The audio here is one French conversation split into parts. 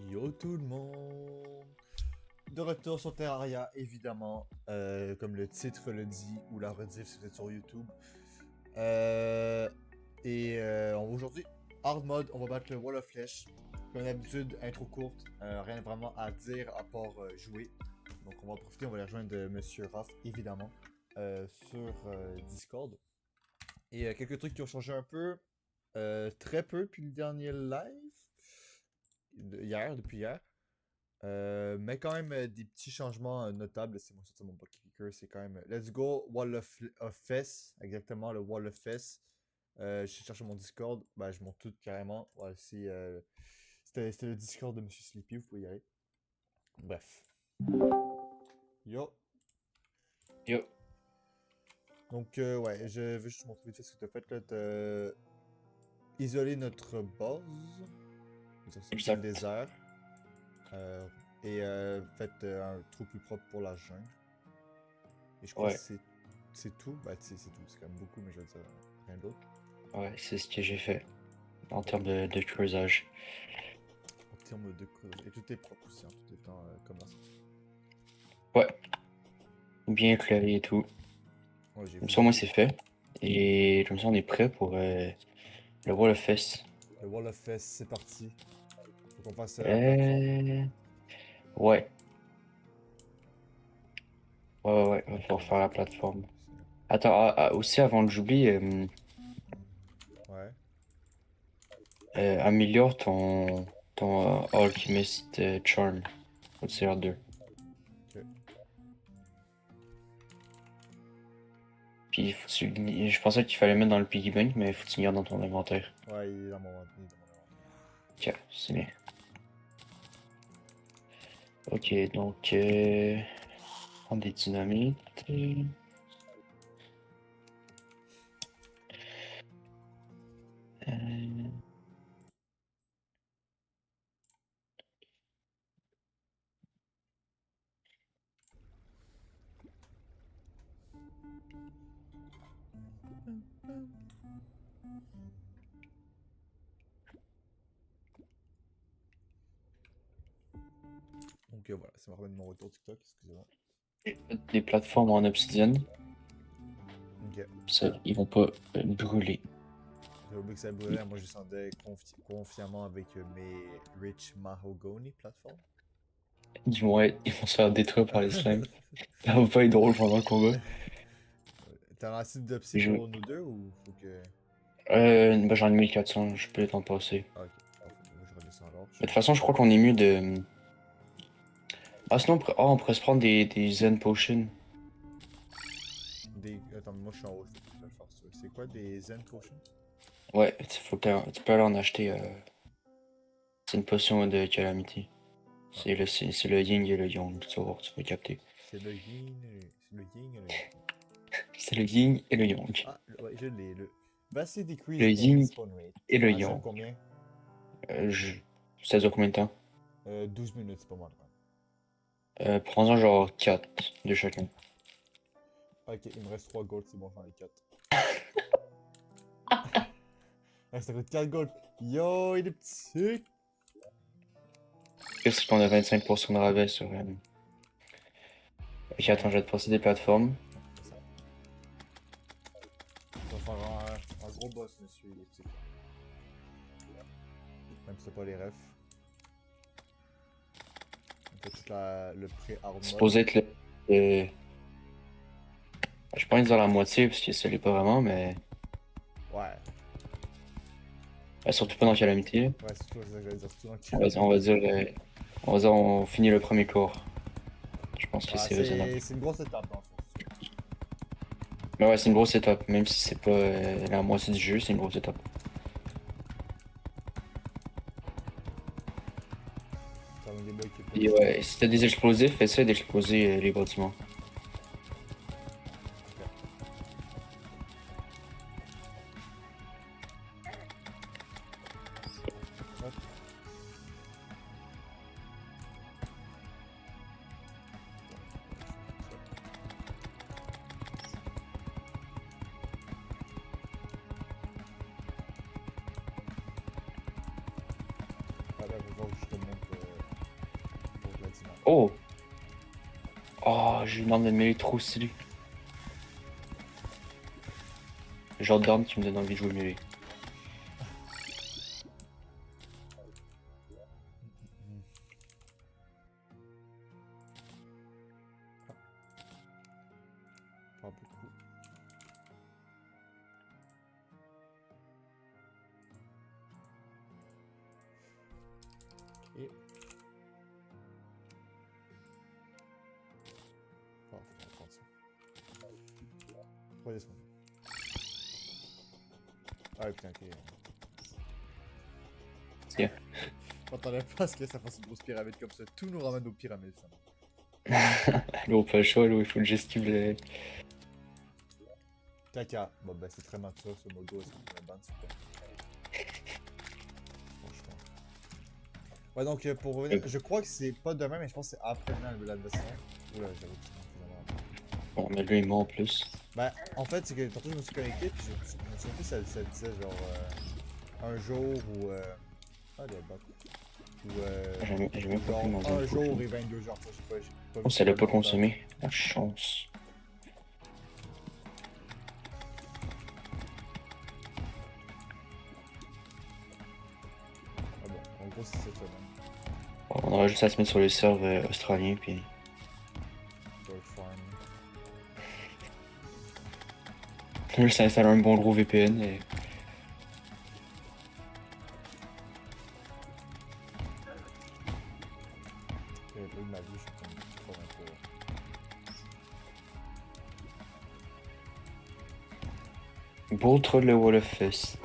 Yo tout le monde! De retour sur Terraria, évidemment, comme le titre le dit, ou la rediff si vous êtes sur YouTube. Aujourd'hui, hard mode, on va battre le Wall of Flesh. Comme d'habitude, intro courte, rien vraiment à dire à part jouer. Donc on va en profiter, on va aller rejoindre Monsieur Raph, évidemment, sur Discord. Et quelques trucs qui ont changé un peu, très peu depuis le dernier live, depuis hier. Mais quand même des petits changements notables. C'est moi sur mon bucket clicker. C'est quand même Let's go Wall of Fess. Exactement, le Wall of Fess. Je cherche mon Discord. Ben, je monte tout carrément. Voilà, c'était le Discord de Monsieur Sleepy. Vous pouvez y aller. Bref. Yo. Yo. Donc, ouais, je veux juste montrer vite fait ce que tu as fait. Là, t'as isolé notre base. C'est le désert. Faites un trou plus propre pour la jungle. Et je crois que c'est tout. Bah, c'est tout. C'est quand même beaucoup, mais je veux dire rien d'autre. Ouais, c'est ce que j'ai fait en termes de creusage. En termes de creusage. Et tout est propre aussi, hein, tout est comme ça. Ouais. Bien éclairé et tout. Ouais, j'ai Comme vu. ça, moi, c'est fait. Et comme ça, on est prêt pour le Wall of Fest. Le Wall of Fest, c'est parti. Faut qu'on fasse la plateforme. Ouais. Ouais, il va falloir faire la plateforme. Attends, aussi avant que j'oublie, Ouais. améliore ton Alchemist Charm au CR2. Ok. Puis je pensais qu'il fallait mettre dans le piggy bank, mais faut que tu le gardes dans ton inventaire. Ouais, il est dans mon inventaire. Ok, c'est bien. Ok, donc prendre des dynamites. Donc voilà, ça me ramène mon retour TikTok, excusez-moi. Des plateformes en obsidienne. Ok. Ça, ils vont pas brûler. J'ai oublié que ça brûlait, moi je descendais confiamment avec mes Rich Mahogany plateformes. Ils vont se faire détruire par les slimes. Ça va pas être drôle pendant le combat. T'as assez d'opsi pour nous deux ou faut que. Bah, j'en ai 1400, je peux t'en passer. Ah, ok, je redescends alors. De toute façon, je crois qu'on est mieux de. Ah, sinon, on pourrait se prendre des Zen Potions. Attends, moi je suis en haut, je vais faire ça. C'est quoi des Zen Potions? Ouais, tu peux aller en acheter. C'est une potion de calamity. C'est le yin et le yang, tu vas voir, tu vas capter. C'est le yin et le yang. C'est le yin et le yang. Ah, ouais, je l'ai. Bassi decrease Le yin spawn rate. et le Ça yang. combien? Ça dure combien de temps? 12 minutes, c'est pas mal. Prends-en genre 4 de chacun. Ok, il me reste 3 gold, c'est bon, j'en ai 4. Ah, ça coûte 4 gold. Yo, il est petit. Qu'est-ce qu'on a 25% de rabais sur. Ok, attends, je vais te passer des plateformes. On va faire un gros boss, monsieur, il est petit. Même si c'est pas les refs. On fait tout le pré-hard mode. Supposé être le. Je pense dans la moitié, parce que ça l'est pas vraiment, mais. Ouais. Surtout pas dans Calamity. Ouais, c'est tout ça que j'allais dire. On va dire, on finit le premier corps. Je pense que c'est raisonnable. C'est une grosse étape dans le fond. Mais ouais, c'est une grosse étape. Même si c'est pas la moitié du jeu, c'est une grosse étape. Et ouais, si t'as des explosifs, essaie d'exploser les bâtiments. Ah là, je vais voir où je te montre. Oh! Oh, j'ai une arme de mêlée trop stylée. Le genre d'arme qui me donne envie de jouer mêlée. Hmm. Pas beaucoup. Ok. Ah, faut prendre ça. 3 descendre. Ah putain, ok. Tiens. Je m'attendais pas à ce que ça fasse une grosse pyramide comme ça. Tout nous ramène aux pyramides, ça. L'eau, pas le choix, l'eau, il faut que j'esquive les... Caca. Bon, ben, c'est très mature ce modo. Est-ce qu'on peut le ban, s'il vous plaît? Franchement. Ouais, donc, pour revenir, je crois que c'est pas demain, mais je pense que c'est après-demain le l'adversaire. Oula, j'avoue que c'est Bon, mais lui, il ment en plus. Ben, en fait, c'est que tantôt je me suis connecté, puis je me souviens plus, ça disait genre un jour ou. Ah, les bots. Ou J'ai même pas pris genre mon un info. jour et 22 heures, ça, j'ai pas Oh, vu ça c'était l'a quoi pas le montage. consommé. La chance. Ah bon, en gros, c'est cette semaine. Bon, on aura juste à se mettre sur le serve australien, puis... Bird Farm. Juste à installer un bon gros VPN et... J'avais pas eu de ma vie, je suis comme trop un peu. Bull Troll le Wall of Fest.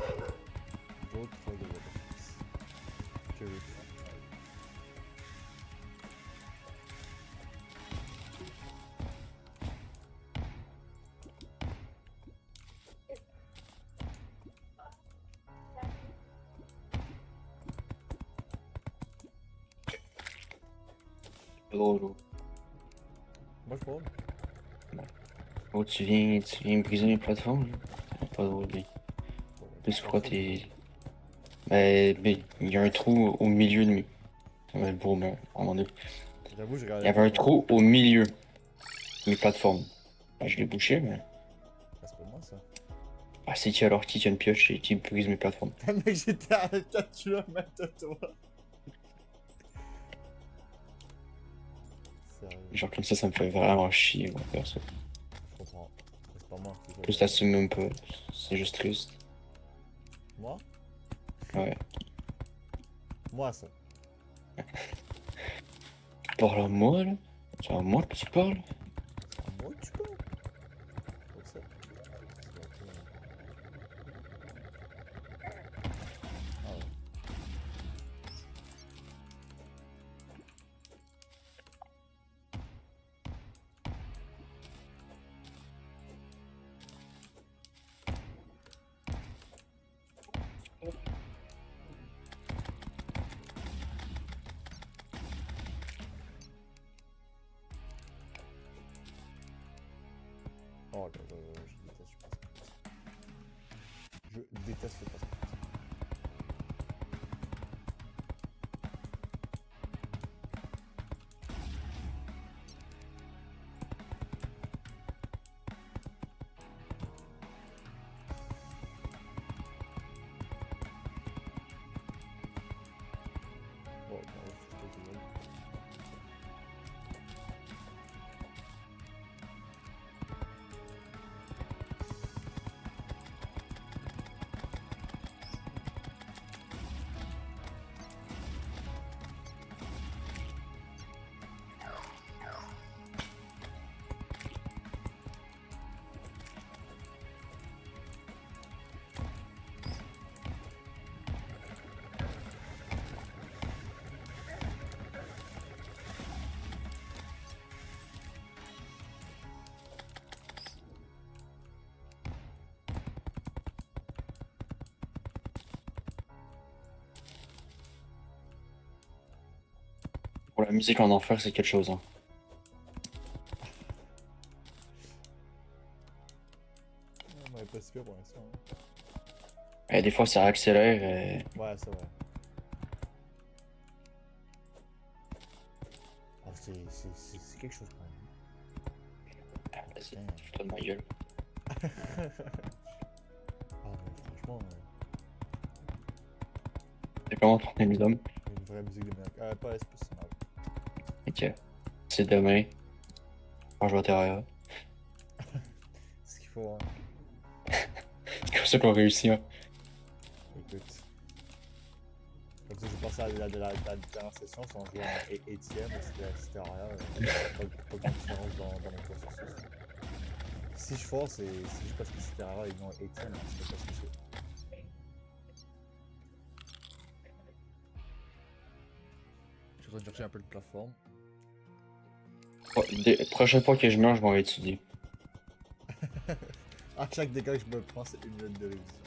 D'autres de Waterfalls. Curieux. Pas drôle, oh. Moi, je parle. Oh, tu viens briser mes plateformes, là. C'est pas drôle, lui. Plus je crois que t'es... Ben, il y a un trou au milieu de mes... Ça va être beau, mais à un moment donné. J'avoue, je Il y regardais avait pas un ton. trou au milieu de mes plateformes. Ben, je l'ai bouché, mais... Ah, c'est pas moi ça. Ah, c'est qui alors qui tient une pioche et qui brise mes plateformes? Mec, j'étais à 4 km de toi. Sérieux, Genre comme ça me fait vraiment chier, moi, faire ça. je comprends. Mais c'est pas moi qui Plus fait. t'assumes même pas. C'est juste triste. Moi? Ouais. Moi, ça. Tu parles à moi, là? C'est à moi que tu parles? C'est moi que tu parles? What's up? C'est pas toi. Ah ouais. Oh là là, je déteste le passeport. Bon, on va foutre le jeu. Pour la musique en enfer, c'est quelque chose, hein. On est pas si pire pour l'instant. Hein. Et des fois, ça accélère. Ouais, c'est vrai. Ah, c'est quelque chose quand même. Ah, vas-y, Putain. fous-toi de ma gueule. Ah, mais franchement, C'est comment ton ami d'homme? une vraie musique de merde. Pas SP, c'est mal. Ok. C'est demain. On joue à Terraria. C'est ce qu'il faut, hein. C'est comme ça qu'on réussit, hein. Écoute. Comme ça, j'ai pensé à la dernière session, si on jouait en ATM, c'était rien. Pas grande différence dans mon processus. Si je force, c'est juste parce que c'était rare et non ATM, hein, c'est pas parce que c'est. Je suis en train de chercher un peu de plateforme. Prochaine fois que je meurs, je m'en vais étudier. À chaque dégât que je me prends, c'est 1 minute de révision.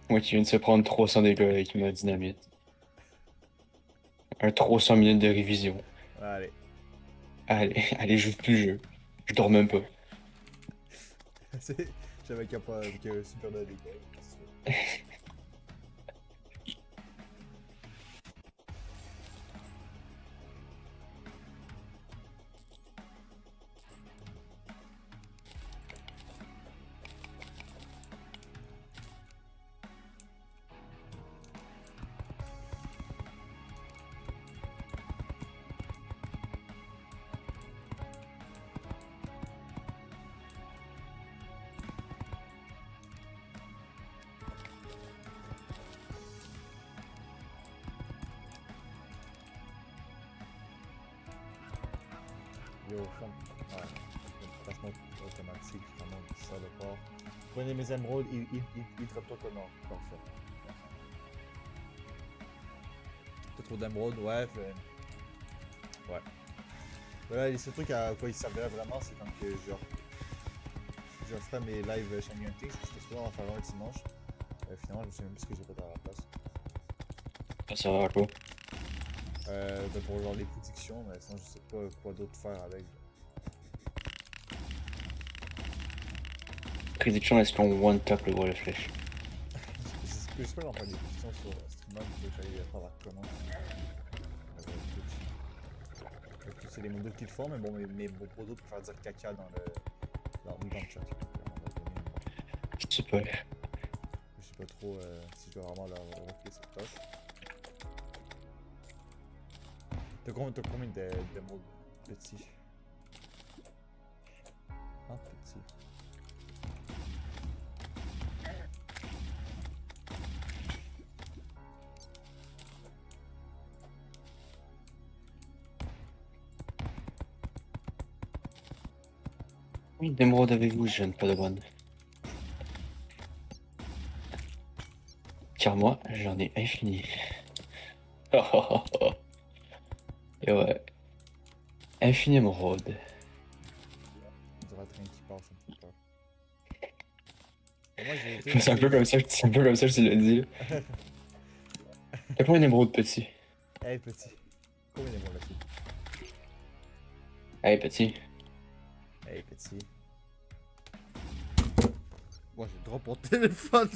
Moi qui viens de se prendre 300 dégâts avec ma dynamite. Un 300 minutes de révision. Allez. Allez, allez, joue plus le jeu. Je dors même pas. J'avais qu'un super de dégâts. Qu'est-ce que tu veux? Yo, champ. Ouais. Placement automatique, vraiment, ça de part. Prenez mes émeraudes, il drop toi comme non. Parfait. T'as trop d'émeraudes, ouais, ouais. Voilà, les seuls trucs à quoi il servirait vraiment, c'est quand que je ferais mes lives Shiny Hunting, j'étais supposé en faire un dimanche. Finalement, je me souviens même plus ce que j'ai fait à la place. Ça sert à quoi? Ben pour genre les prédictions, mais sinon je sais pas quoi d'autre faire avec. Prédiction, est-ce qu'on one-tap le wall of flèche? J'espère j'en faire des prédictions sur Streamlab, je vais aller faire la commande. Twitch. C'est les modos qui le font, mais bon, mes modos préfèrent dire caca dans le chat. Super. Je sais pas trop si je dois vraiment leur offrir cette tâche. T'as combien de mots petits? Ah, petit. Oui, d'émeraude avec vous, je viens pas de bonne. Car moi, j'en ai infini. Et ouais. Infini émeraude. On dirait un train qui passe, ça me fait peur. Et moi, j'ai C'est un peu comme ça, c'est un peu comme ça que tu l'as dit. T'as combien d'émeraude petit? Hey, petit. Combien de mots là-dessus? Hey petit. Hey, petit. Moi, j'ai drop mon téléphone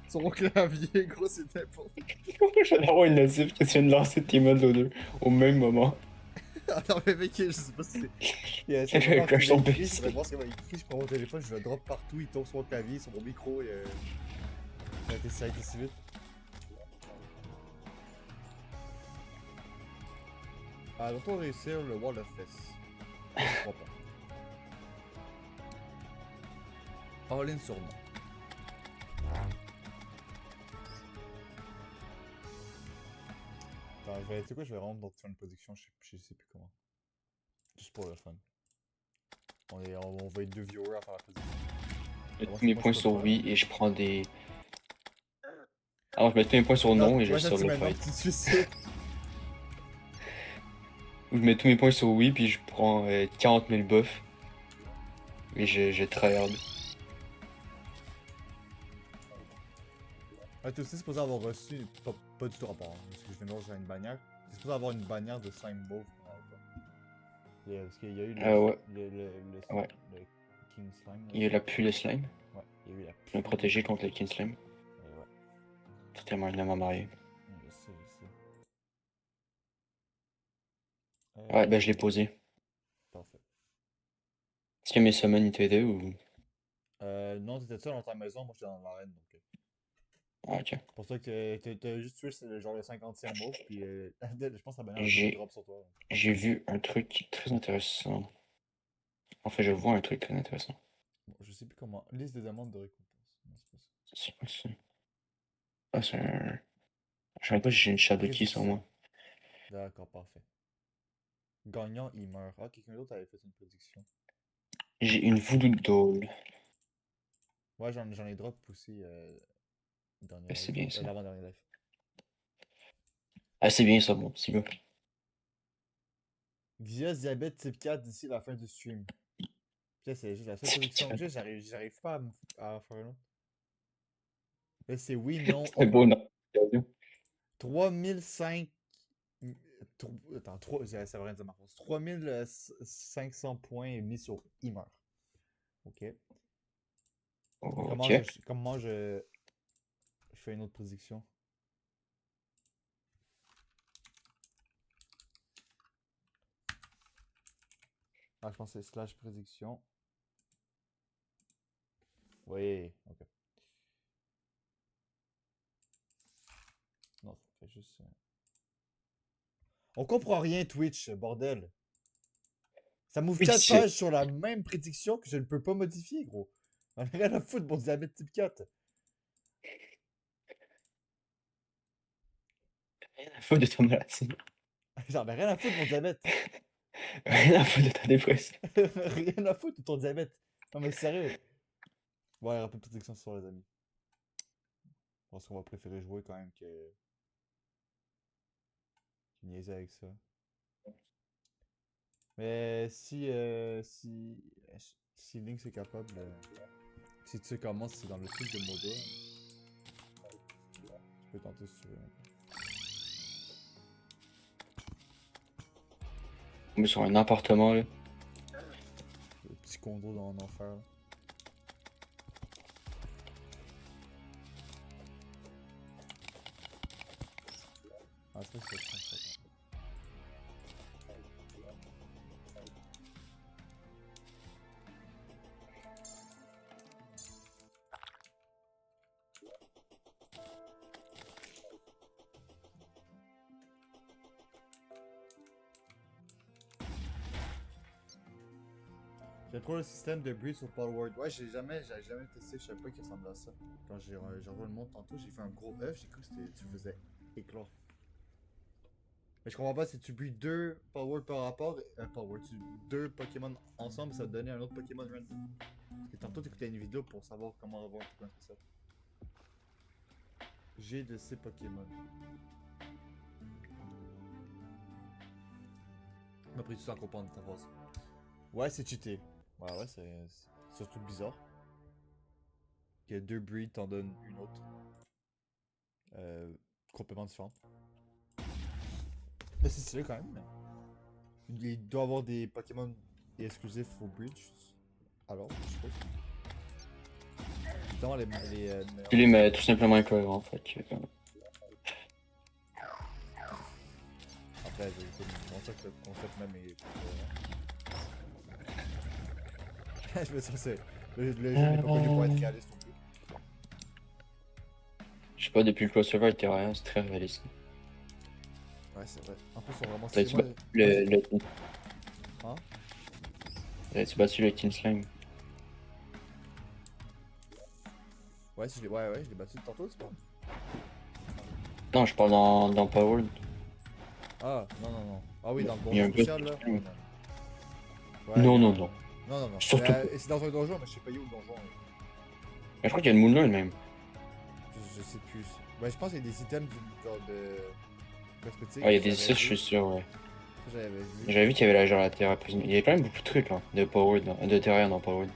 sur mon clavier, gros, c'est n'importe Je viens d'avoir une notif que tu viens de lancer tes modes aux deux au même moment. Attends, mais mec, je sais pas si c'est. Elle fait un cloche ton Je PC. vais voir ce qu'il va écrit, je prends mon téléphone, je le drop partout, il tombe sur mon clavier, sur mon micro, et ça a été si vite. Ah, doit-on réussir le Wall of Fest? Je crois pas. All in sur non. Attends, tu sais quoi, je vais rendre notre fin de production, je sais plus comment. Juste pour le fun. On va être 2 viewers à faire la production. Je mets Moi, tous mes moi, points je peux sur pas. oui et je prends des. Alors je mets tous mes points sur non et je T'imagines sors si le maintenant fight. tu te suicides. Ou je mets tous mes points sur oui puis je prends 40 000 buffs. Et je tryhard. Ah, t'es aussi supposé avoir reçu, pas du tout rapport, hein, parce que je viens de voir sur une bannière. T'es supposé avoir une bannière de slime mauve. Parce qu'il y a eu Ouais, ouais. le King Slime. Là, Il y a la pluie de slime. ouais, il y a eu la Je vais me pluie. protéger contre le King Slime. Et ouais. totalement un homme à marier. Je sais, je sais. Ouais, ben je l'ai posé. Parfait. Est-ce que mes summons ils t'aidaient ou. Non, t'étais seul dans ta maison, moi j'étais dans l'arène, donc. Ah, ok. C'est pour ça que t'as juste tué genre le 50e move, puis je pense que la bannière a juste J'ai drop sur toi. j'ai vu un truc très intéressant. En fait, je vois un truc très intéressant. Bon, je sais plus comment. Liste des demandes de récompense. Non, c'est pas ça. C'est quoi ça? Ah, c'est un. Je savais pas si j'ai une shadow key sur Prédiction. moi. D'accord, parfait. Gagnant, il meurt. Ah, quelqu'un d'autre avait fait une prédiction. J'ai une voodoo doll. Ouais, j'en ai drop aussi dernier Ah, c'est live. bien ça. L'avant-dernier live. Ah, c'est bien ça, mon petit gars. Xias diabète type 4 d'ici la fin du stream. Puis là, c'est juste la seule prédiction que j'ai, j'arrive pas à faire une autre. Là, c'est oui, non, C'est il beau, meurt. non? 3005. Attends, ça va rien dire ma phrase. 3500 points mis sur il meurt. Ok. Mais Ok. comment je fais une autre prédiction? Ah, je pense que c'est slash prédiction. Oui, ok. Non, ça fait juste. On comprend rien, Twitch, bordel. Ça m'ouvre Oui, 4 c'est pages sur la même prédiction que je ne peux pas modifier, gros. On a rien à foutre, mon diabète type 4. rien à foutre de ton maladie. J'en ai rien à foutre, mon diabète. Rien à foutre de ta dépression. Rien à foutre de ton diabète. Non, mais sérieux. Bon, il y aura pas de prédiction ce soir, les amis. Je pense qu'on va préférer jouer quand même que niaiser avec ça. Mais si Lynx est capable, si tu sais comment, c'est dans le truc de Moda, tu peux tenter si tu veux. On est sur un appartement, là. Le petit condo dans l'enfer. Là. Ah, ça, c'est ça. J'aime trop le système de bruit sur Palworld. Ouais, j'avais jamais testé, je savais pas qu'il ressemblait à ça. Quand j'ai rejoint le monde tantôt, j'ai fait un gros œuf, j'ai cru que tu faisais éclore. Mais je comprends pas, si tu breeds deux Palworld par rapport, deux Pokémon ensemble, ça te donnait un autre Pokémon random. Parce que tantôt t'écoutais une vidéo pour savoir comment avoir un Pokémon spécial. J'ai de ces Pokémon. m'a pris du temps à comprendre ta phrase. Ouais, c'est cheaté. Ouais, c'est surtout bizarre. Que deux breeds t'en donnent une autre. Complètement différente. Mais c'est stylé quand même. Il doit y avoir des Pokémon exclusifs au Bridge. Alors, je suppose. Évidemment, les meilleurs. Il est mais tout simplement incohérent, fait que. Après, je pense que le concept même est. Je veux dire, c'est. Le jeu n'est pas connu pour être réaliste non plus. Je sais pas, depuis le crossover avec Terraria, c'est très réaliste. Ouais, c'est vrai. En plus, ils sont vraiment T'as-tu stylés. battu Moi, le. Hein? T'as-tu battu le Teen Slime? Ouais, je l'ai battu tantôt, c'est pas? Non, je parle dans Power. Ah, non. Ah oui, dans le Il y a donjon un gars spécial qui là. exprime. Ouais, Non, il y a non, un- non. Non. Surtout pas. C'est dans un donjon, mais je sais pas où le donjon. Mais je crois qu'il y a le Moonlight même. Je sais plus. Ouais, je pense qu'il y a des items du genre de. Cosmétique. Ah, il y a des j'avais 6, je vu. suis sûr, ouais. Ça, j'avais vu. J'avais vu qu'il y avait la genre la Terra Prism. Il y avait quand même beaucoup de trucs, hein, de Power, de Terraria dans Power. Ouais,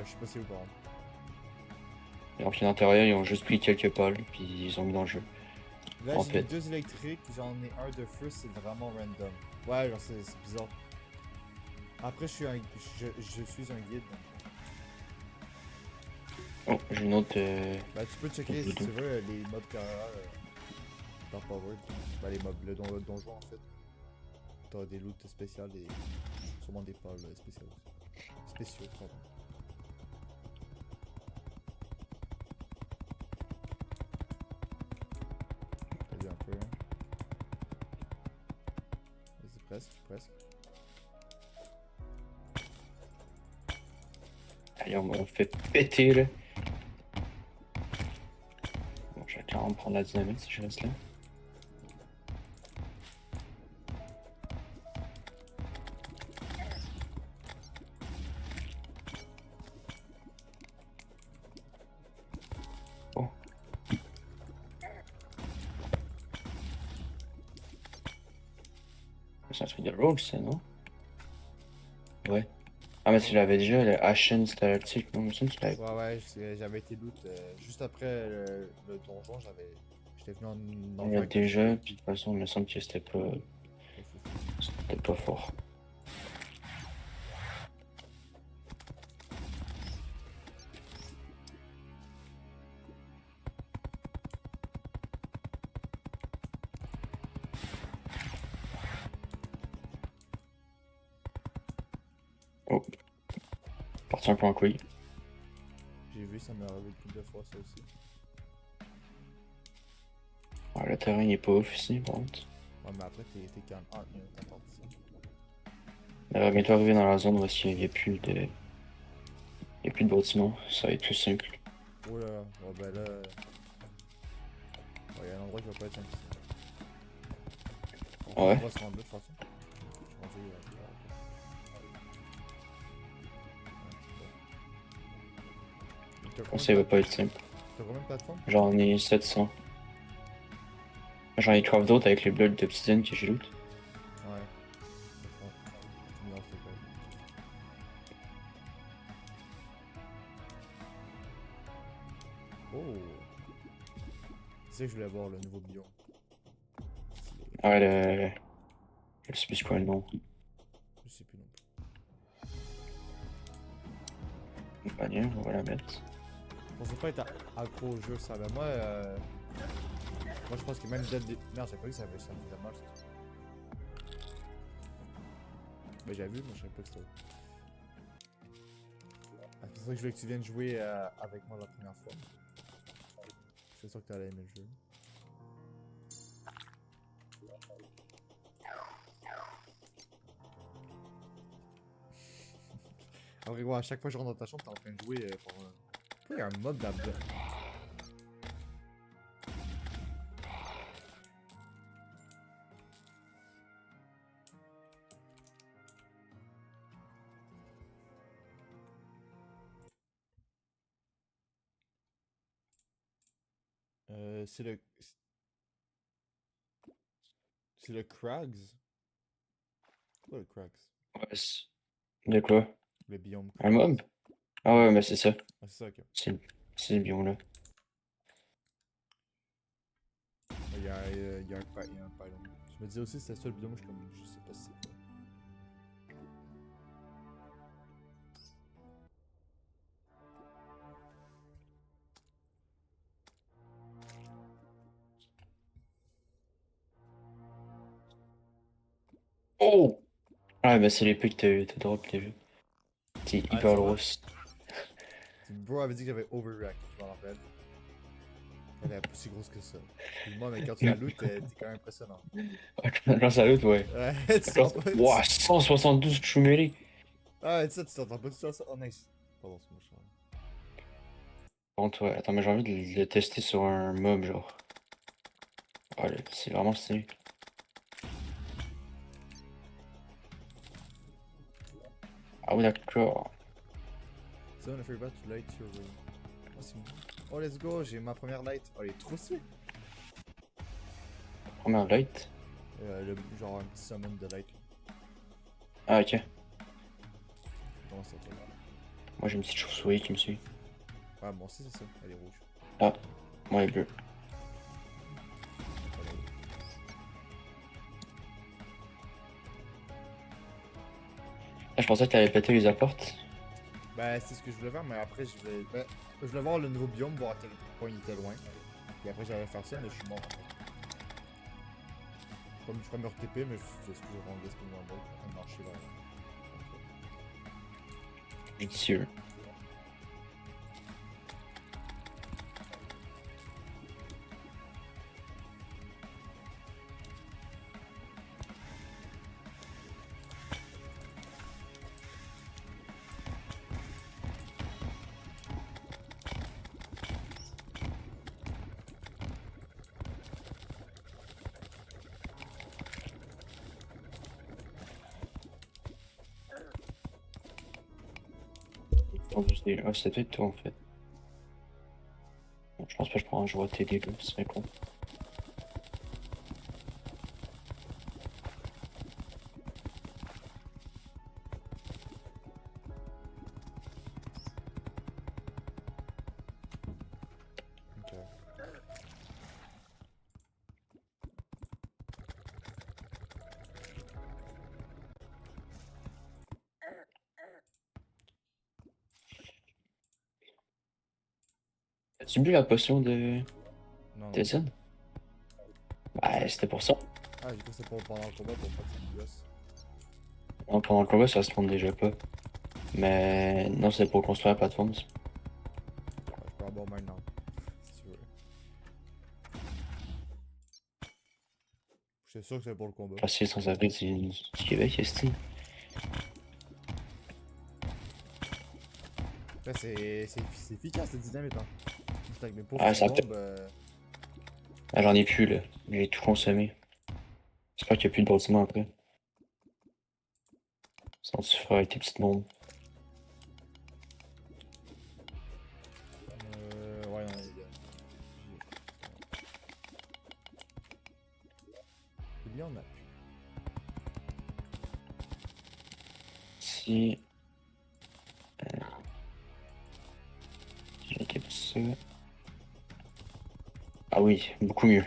je sais pas c'est où par contre. Alors que dans Terraria, ils ont juste pris quelques pôles, puis ils ont mis dans le jeu. Là, En j'ai mis pet. 2 électriques, j'en ai un de feu, c'est vraiment random. Ouais, genre, c'est bizarre. Après, je suis un guide. Donc. Oh, j'ai une autre. Bah, tu peux checker si tu veux les mobs carrière dans Power. Bah, les mobs, le donjon en fait. T'as des loots spéciales et sûrement des pôles spéciaux. Spéciaux, pardon. T'as vu un peu, hein? Vas-y, presque, presque. Allez, on fait péter là. Bon, je vais clairement prendre la dynamite si je reste là. Oh. C'est un truc de rogue, ça, non? Ouais. Ah, mais tu l'avais déjà, le Ashen Stalactite, non? Ça, tu l'avais. Ouais, j'avais été loot juste après le donjon, j'étais venu en Il y a faire déjà, puis de toute façon, il me semble que c'était pas. pas fou. C'était pas fort. Oh. Parti un peu en couille. J'ai vu, ça m'est arrivé une couple de fois ça aussi. Ah, le terrain il est pas ouf ici, par contre. Ouais, mais après t'es calme. Ah, il y a une porte ici. On va bientôt arriver dans la zone où il n'y a plus de. Il y a plus de bâtiments, ça va être plus simple. Oh là, ouais, ben là. Ouais, il y a un endroit qui va pas être simple ici. Ah ouais? On va se rendre là de toute façon. Je suis rendu, T'as On combien sait, il va pas être simple. T'as combien de plateformes? J'en ai 700. J'en ai craft d'autres avec les blocs d'obsidienne que j'ai loot. Ouais. Non, c'est quoi? Oh! C'est ça que je voulais voir, le nouveau biome. Ouais, je sais plus quoi le nom. Je sais plus non plus. Le panier, on va la mettre. Je pensais pas être accro au jeu, ça. Ben moi, moi je pense que même dès le début. Merde, j'ai pas vu que ça me faisait mal, ça. Ben j'ai vu, mais je savais pas que c'était. Ah, c'est pour ça que je voulais que tu viennes jouer avec moi la première fois. C'est sûr que t'allais aimer le jeu. Après, ouais, à chaque fois que je rentre dans ta chambre, t'es en train de jouer pour. Pourquoi il y a un mode là-dedans? C'est le. C'est le Krags? C'est quoi le Krags? Ouais, de quoi? Le biome Un Krags. mob? Ah ouais, mais c'est ça. Ah, c'est ça, ok. C'est le biome là. Il y a un pylône. Je me disais aussi que c'était ça le biome, je suis comme. Je sais pas si c'est quoi. Oh! Ah, bah c'est l'épée que t'as drop déjà. C'est Ah, hyper tu vois? grosse. Bro avait dit que j'avais overreact, je m'en rappelle. Elle est pas si grosse que ça. Excuse-moi, mais quand tu la loot, t'es quand même impressionnant. Quand ça loot, ouais. Ouais, tu Genre, t'entends pas. wow, 172 chumérés. Ah, ouais, tu sais, tu t'entends pas du tout ça. Oh, nice. Pardon, c'est moi, je Bon, toi, attends, mais j'ai envie de le tester sur un mob, genre. Ah, c'est vraiment stylé. Ah oui, d'accord. So, on a forgot to light your room. Oh, c'est bon. Oh, let's go, j'ai ma première light. Oh, elle est trop stylée. Première light. Genre un petit summon de light. Ah, ok. Comment ça toi? Moi, j'ai une petite chauve-souris qui me suit. Ouais, moi aussi, c'est ça. Elle est rouge. Ah, moi, elle est bleue. Elle est rouge. Ah, je pensais que t'avais pété les apportes. Ben, c'est ce que je voulais faire, mais après, je voulais voir le nouveau biome, voir à quel point il était loin. Et après, j'allais faire ça, mais je suis mort en fait. Comme je ferais me RTP, mais c'est ce que je rends gaspiller dans le bol, en train de marcher là. Judicieux. Ah, c'est peut-être toi en fait. Bon, je pense pas que je prends un joueur TD là, ce serait con. Ok. As-tu bu la potion de Non, non. Tyson? Bah, c'était pour ça. Ah, j'ai cru que c'était pour pendant le combat pour pas que ça me gosse. Non, pendant le combat, ça se monte déjà pas. Mais non, c'était pour construire la plateforme. Ouais, je peux avoir maintenant. Si tu veux. Je suis sûr que c'est pour le combat. Facile sans abri du Québec, est-ce Là, c'est efficace cette dynamite, hein. Juste avec mes pauvres Ah, petites ça peut. bombes. Ah, j'en ai plus là. J'ai tout consommé. J'espère qu'il n'y a plus de bâtiments après. Sinon, tu feras avec tes petites bombes. Ouais, non, il y en a plus. Si. J'équipe ça. Ah oui, beaucoup mieux.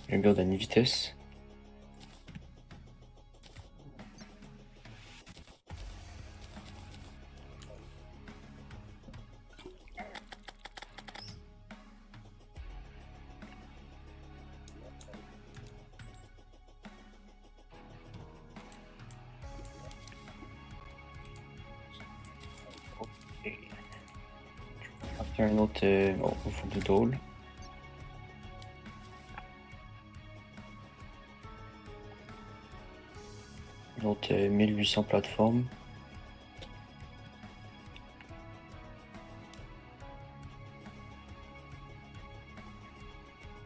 Je build à une vitesse. Après un autre au fond de dôle. Une autre 1800 plateformes.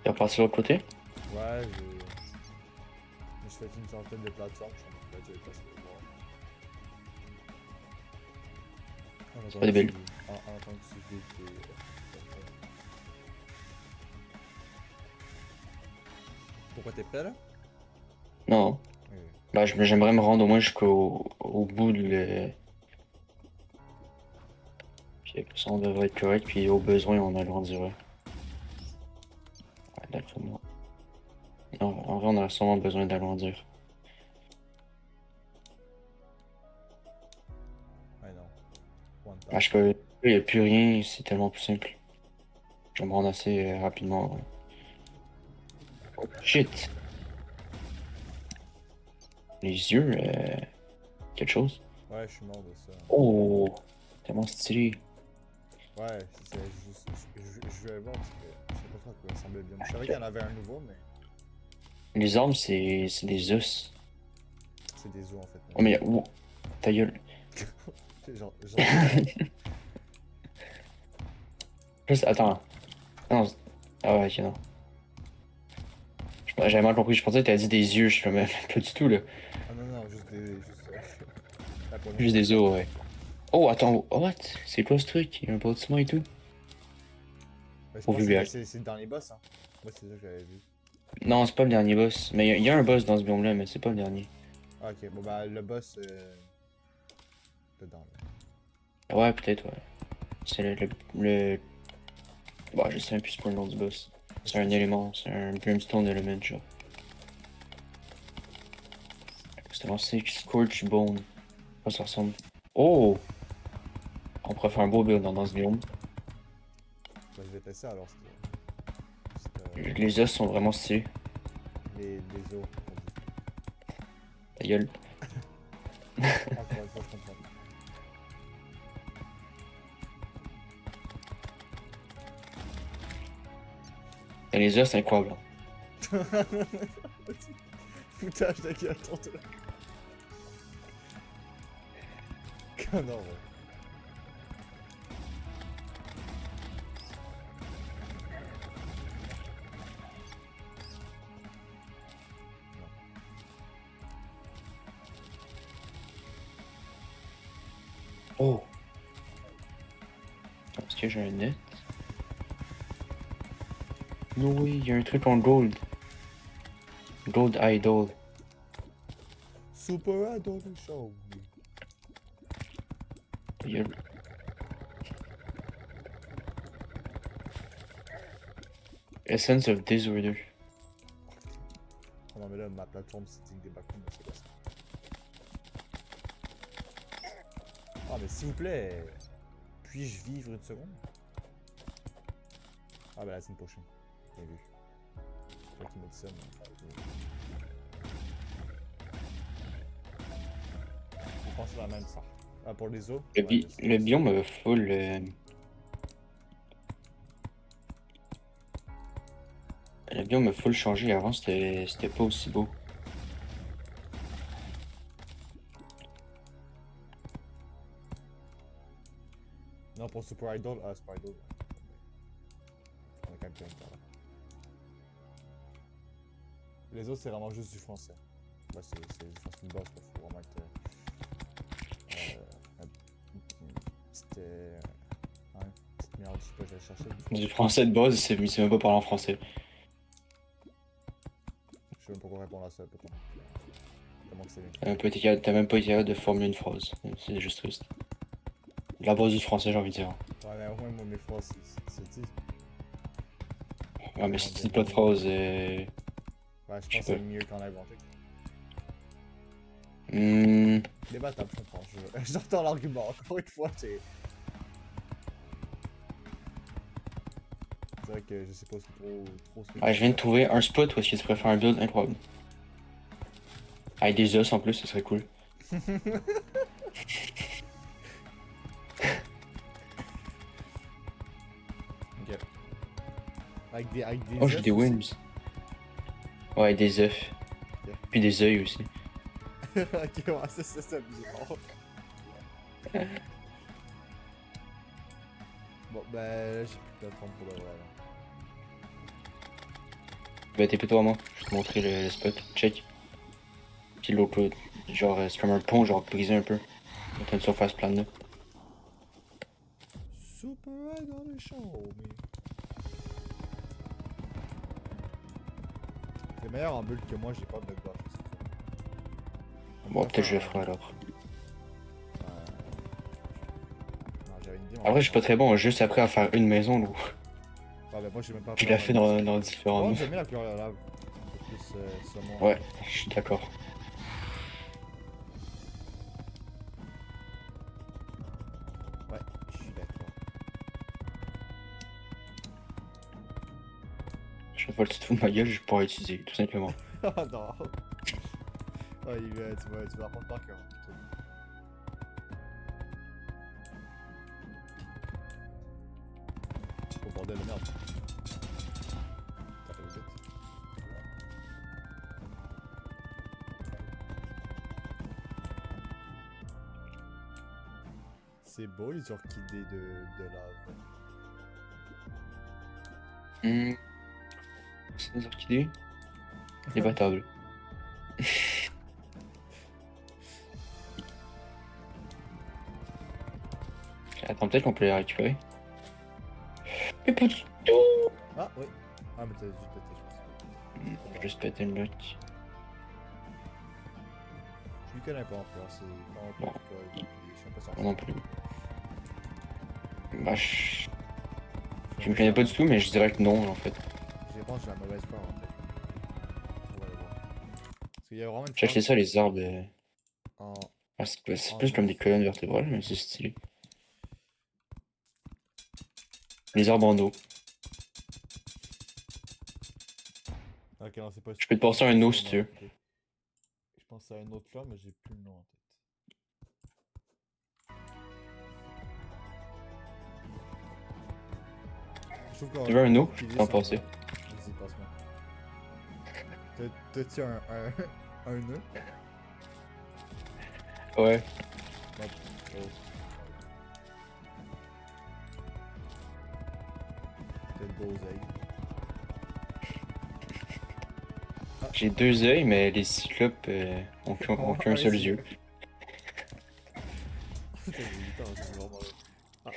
Et reparti de l'autre côté? Ouais, je fais une centaine de plateformes, je suis en train de faire le voir. C'est pas des belles. En tant que tu vides Pourquoi t'es prêt là? Non. Oui. Bah, j'aimerais me rendre au moins jusqu'au bout de le. Puis après ça, on devrait être correct. Puis au besoin, on agrandirait. Ouais, d'après moi. Non, en vrai, on a sûrement besoin d'agrandir. Ouais, non. One Ah, tap. je peux. Il n'y a plus rien, c'est tellement plus simple. Je vais me rendre assez rapidement. Oh, shit! Les yeux, quelque chose. Ouais, je suis mort de ça. Oh! Tellement stylé. Ouais, c'est juste. Je vais voir parce que je sais pas trop à quoi il ressemblait bien. Je savais qu'il y en avait un nouveau, mais Les armes, c'est des os. c'est des os en fait. Oh, mais oh, ta gueule. J'en ai pas. Attends. Non, ah ouais, ok, non. J'avais mal compris, je pensais que t'as dit des yeux, je suis même pas du tout là. Ah non, non, juste des. La poignée Juste de des main. os, ouais. Oh, attends, what? C'est quoi ce truc? Il y a un bâtiment et tout? Ouais, je Au pense vu que c'est dans les boss, hein. Moi, c'est ça que j'avais vu. Non, c'est pas le dernier boss. Mais il y a un boss dans ce biome-là, mais c'est pas le dernier. Ah, ok, bon bah le boss dedans là. Ouais, peut-être, ouais. C'est le... Bah, je sais même plus c'est quoi le nom du boss. C'est un élément, c'est un brimstone element, genre. C'était lancé Scorch Bone. À quoi ça ressemble? Oh! On pourrait faire un beau build dans ce biome. Bah, je vais tester alors. Les os sont vraiment stylés. Les os, on dit. Ta gueule. Encore une fois, je comprends. Et les os, c'est incroyable. Foutage de gueule, tonton. Connard, ouais. Oh! Est-ce que j'ai un net? Non, oui, il y a un truc en gold. Gold Idol. Super Idol Show. Ta gueule. Essence of Disorder. Oh non, mais là, ma plateforme, c'est digne des backroom, c'est quoi ça? Ah, mais s'il vous plaît, puis-je vivre une seconde? Ah, bah la semaine prochaine. Bien vu. C'est toi qui m'as dit ça, mais. Je pense que c'est la même ça. Ah, pour les os? Le biome full. Le biome full changé. Avant, c'était pas aussi beau. Non, pour Super Idol, ah, Super Idol. On a quand même plein de temps, là. Les autres, c'est vraiment juste du français. Bah, c'est une base, quoi. Faut vraiment être. C'était. Ouais, petite merde, je sais pas, j'allais chercher. Du français de base, c'est même pas parler en français. Je sais même pas quoi répondre à ça, peut-être. Comment que c'est bien. T'as même pas été capable de formuler une phrase. C'est juste triste. La base du français, j'ai envie de dire. Ouais, mais au moins, moi, mes phrases, c'est dit. Ouais, mais si tu dis pas de phrase. Ouais, je pense que c'est mieux qu'en inventé. Débattable, je comprends. J'entends l'argument. Encore une fois, c'est. C'est vrai que je sais pas trop ce que Ouais, je viens de trouver un spot où est-ce que tu pourrais faire un build incroyable. Avec des os en plus, ce serait cool. Ok. Avec des Oh, j'ai œufs des aussi? wings. Ouais, des œufs. Ok. Puis des œils aussi. Ok, ouais, c'est bizarre. Bon, ben, j'ai plus de plateforme pour le vrai, là. Bah, t'es plutôt à moi. Je vais te montrer le spot. Check. Puis l'autre, genre, c'est comme un pont, genre, brisé un peu. T'as une surface plane là. Super Idol Show, mais. T'es meilleur en build que moi, j'ai pas de buff. Bon, peut-être je le ferai alors. Non, j'avais une idée. Après, je suis pas très bon, juste après à faire une maison, là. Ah, ben moi, j'ai même pas. Je l'ai fait dans différents. Oh, j'aime bien la couleur de la lave. C'est plus saumon. Ouais, je suis d'accord. Ouais, je suis d'accord. Chaque fois que tu te fous de ma gueule, je pourrais utiliser, tout simplement. Ah non. Ouais, tu vas apprendre par cœur. Oh bordel de merde. T'as fait le but. C'est beau les orchidées de lave. C'est des orchidées. Débattable. Attends, peut-être qu'on peut les récupérer. Mais pas du tout. Ah oui. Ah mais t'as juste pété, je pense. Juste péter une bloc. Je lui connais pas en fait, c'est pas en tout cas, donc je suis un peu sorti. Moi non plus. Bah, je me connais pas du tout, mais je dirais que non en fait. Je pense que j'ai la mauvaise peur en fait. On va aller voir. Parce qu'il y a vraiment une J'ai acheté phase ça les arbres. en. Ah, c'est Oh, plus comme des nice. colonnes vertébrales, mais c'est stylé. Les arbres en dos. Ok, non, c'est pas Je peux te c'est passer pas un ça, os si non. tu veux. Ok. Je pense à une autre fleur, mais j'ai plus le nom en tête. Je trouve Tu veux un os? Je peux qu'utiliser t'en ça passer. va. Vas-y, passe-moi. T'as-tu un nœud? Ouais. Non. Oh. T'as de beaux ailes. Ah, J'ai deux œils, mais les cyclopes ont qu'un un seul yeux. yeux. Putain, j'ai 8 ans, c'est vraiment vrai. Ah,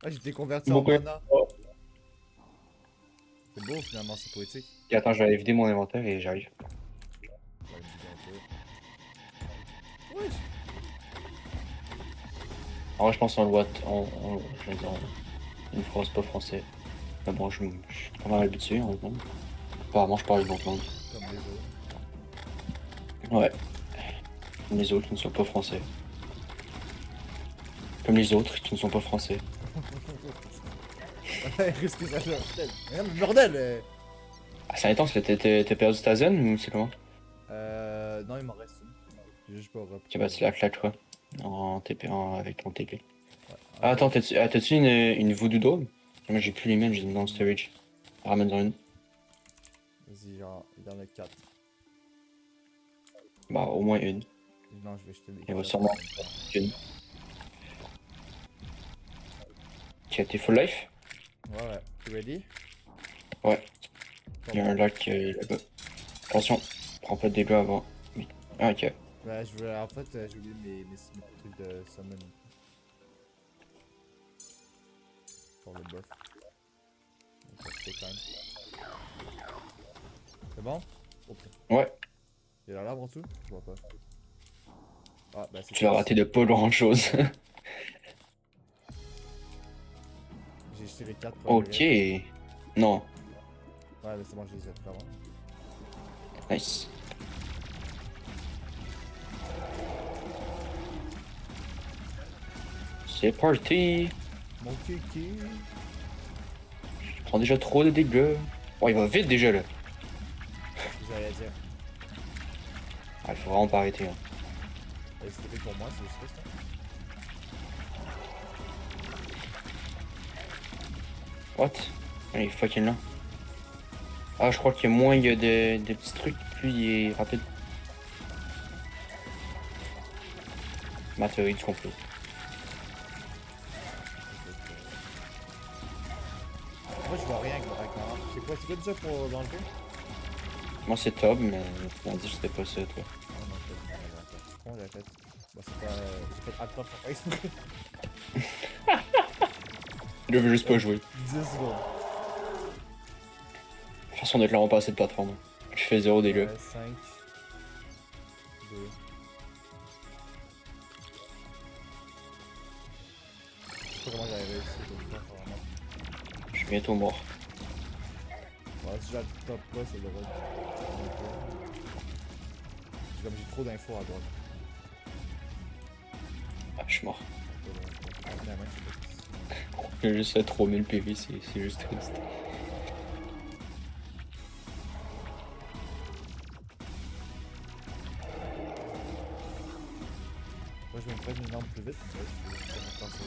ah j'étais converti en Beaucoup. mana. C'est beau finalement, c'est poétique. Et attends, je vais aller vider mon inventaire et j'arrive. Ouais, me vider un peu. Wesh! En vrai, je pense qu'on le voit. Je veux dire, une phrase pas français. Mais bon, je suis pas mal habitué, en même temps. Apparemment, je parle une autre langue. Comme les autres. Ouais. Comme les autres qui ne sont pas français. Comme les autres qui ne sont pas français. Excuse-moi, bordel. Mais non, mais bordel! Ah, c'est intense, t'as perdu ta zen ou c'est comment? Non, il m'en reste une. J'ai juste pas repris. Ok, bah tu la claques, quoi. En TP, avec ton TP. Ouais, Ah, en attends, gros, t'as-tu une voodoo doll? Moi, j'ai plus les mêmes, j'ai mis dans le storage. Ramène-en une. vas-y, genre, il en a 4. Bah, au moins une. Non, je vais jeter les Il va 4 sûrement une. Ok, t'es full life? Ouais, ouais. Tu ready? Ouais, Pas il y a un bon. lac là-bas. Attention, prends pas de dégâts avant. Oui. Ah, ok. Bah, je veux. En fait, j'ai oublié mes trucs de summon. Pour le buff. Donc, ça fait quand même. C'est bon? Oh, putain. Ouais, Il y a l'arbre en dessous? Je vois pas. Ah, bah, c'est tu l'as ça. raté de pas grand-chose. J'ai jeté les 4 Ok. progrès. Non, Ouais, mais c'est bon, je les ai fait avant. nice. C'est parti. Mon kiki! Je prends déjà trop de dégâts. Oh, il va vite déjà là. J'allais dire. Ah, il faut vraiment pas arrêter. Hein. C'était fait pour moi, c'est juste ça. What? Ah, il est fucking lent. Ah, je crois qu'il y a moins il y a de petits trucs, plus il est rapide. Ma théorie du complot. Moi, je vois rien avec le Ragnarok. C'est quoi déjà pour l'enlever? Moi, c'est top, mais on dit que c'était pas ça, toi. Ah non, je l'ai pas. Comment j'ai fait? Bah, c'est pas. J'ai fait Alt-Tab sans faire exprès. Il veut juste pas jouer. 10 secondes. De toute façon, on est clairement pas assez de plateforme. Je fais 0 dégâts. Ouais, 5, 2. Je sais pas comment j'avais réussi comme ça, vraiment. Je suis bientôt mort. Ouais, si j'Alt-Tab pas, c'est le rôle. Comme j'ai trop d'infos à droite. Ah, je suis mort. Ah, finalement, c'est pas possible. J'ai juste fait 3000 PV, c'est juste triste. Moi, je vais me prendre une arme plus vite, mais je vais me passer.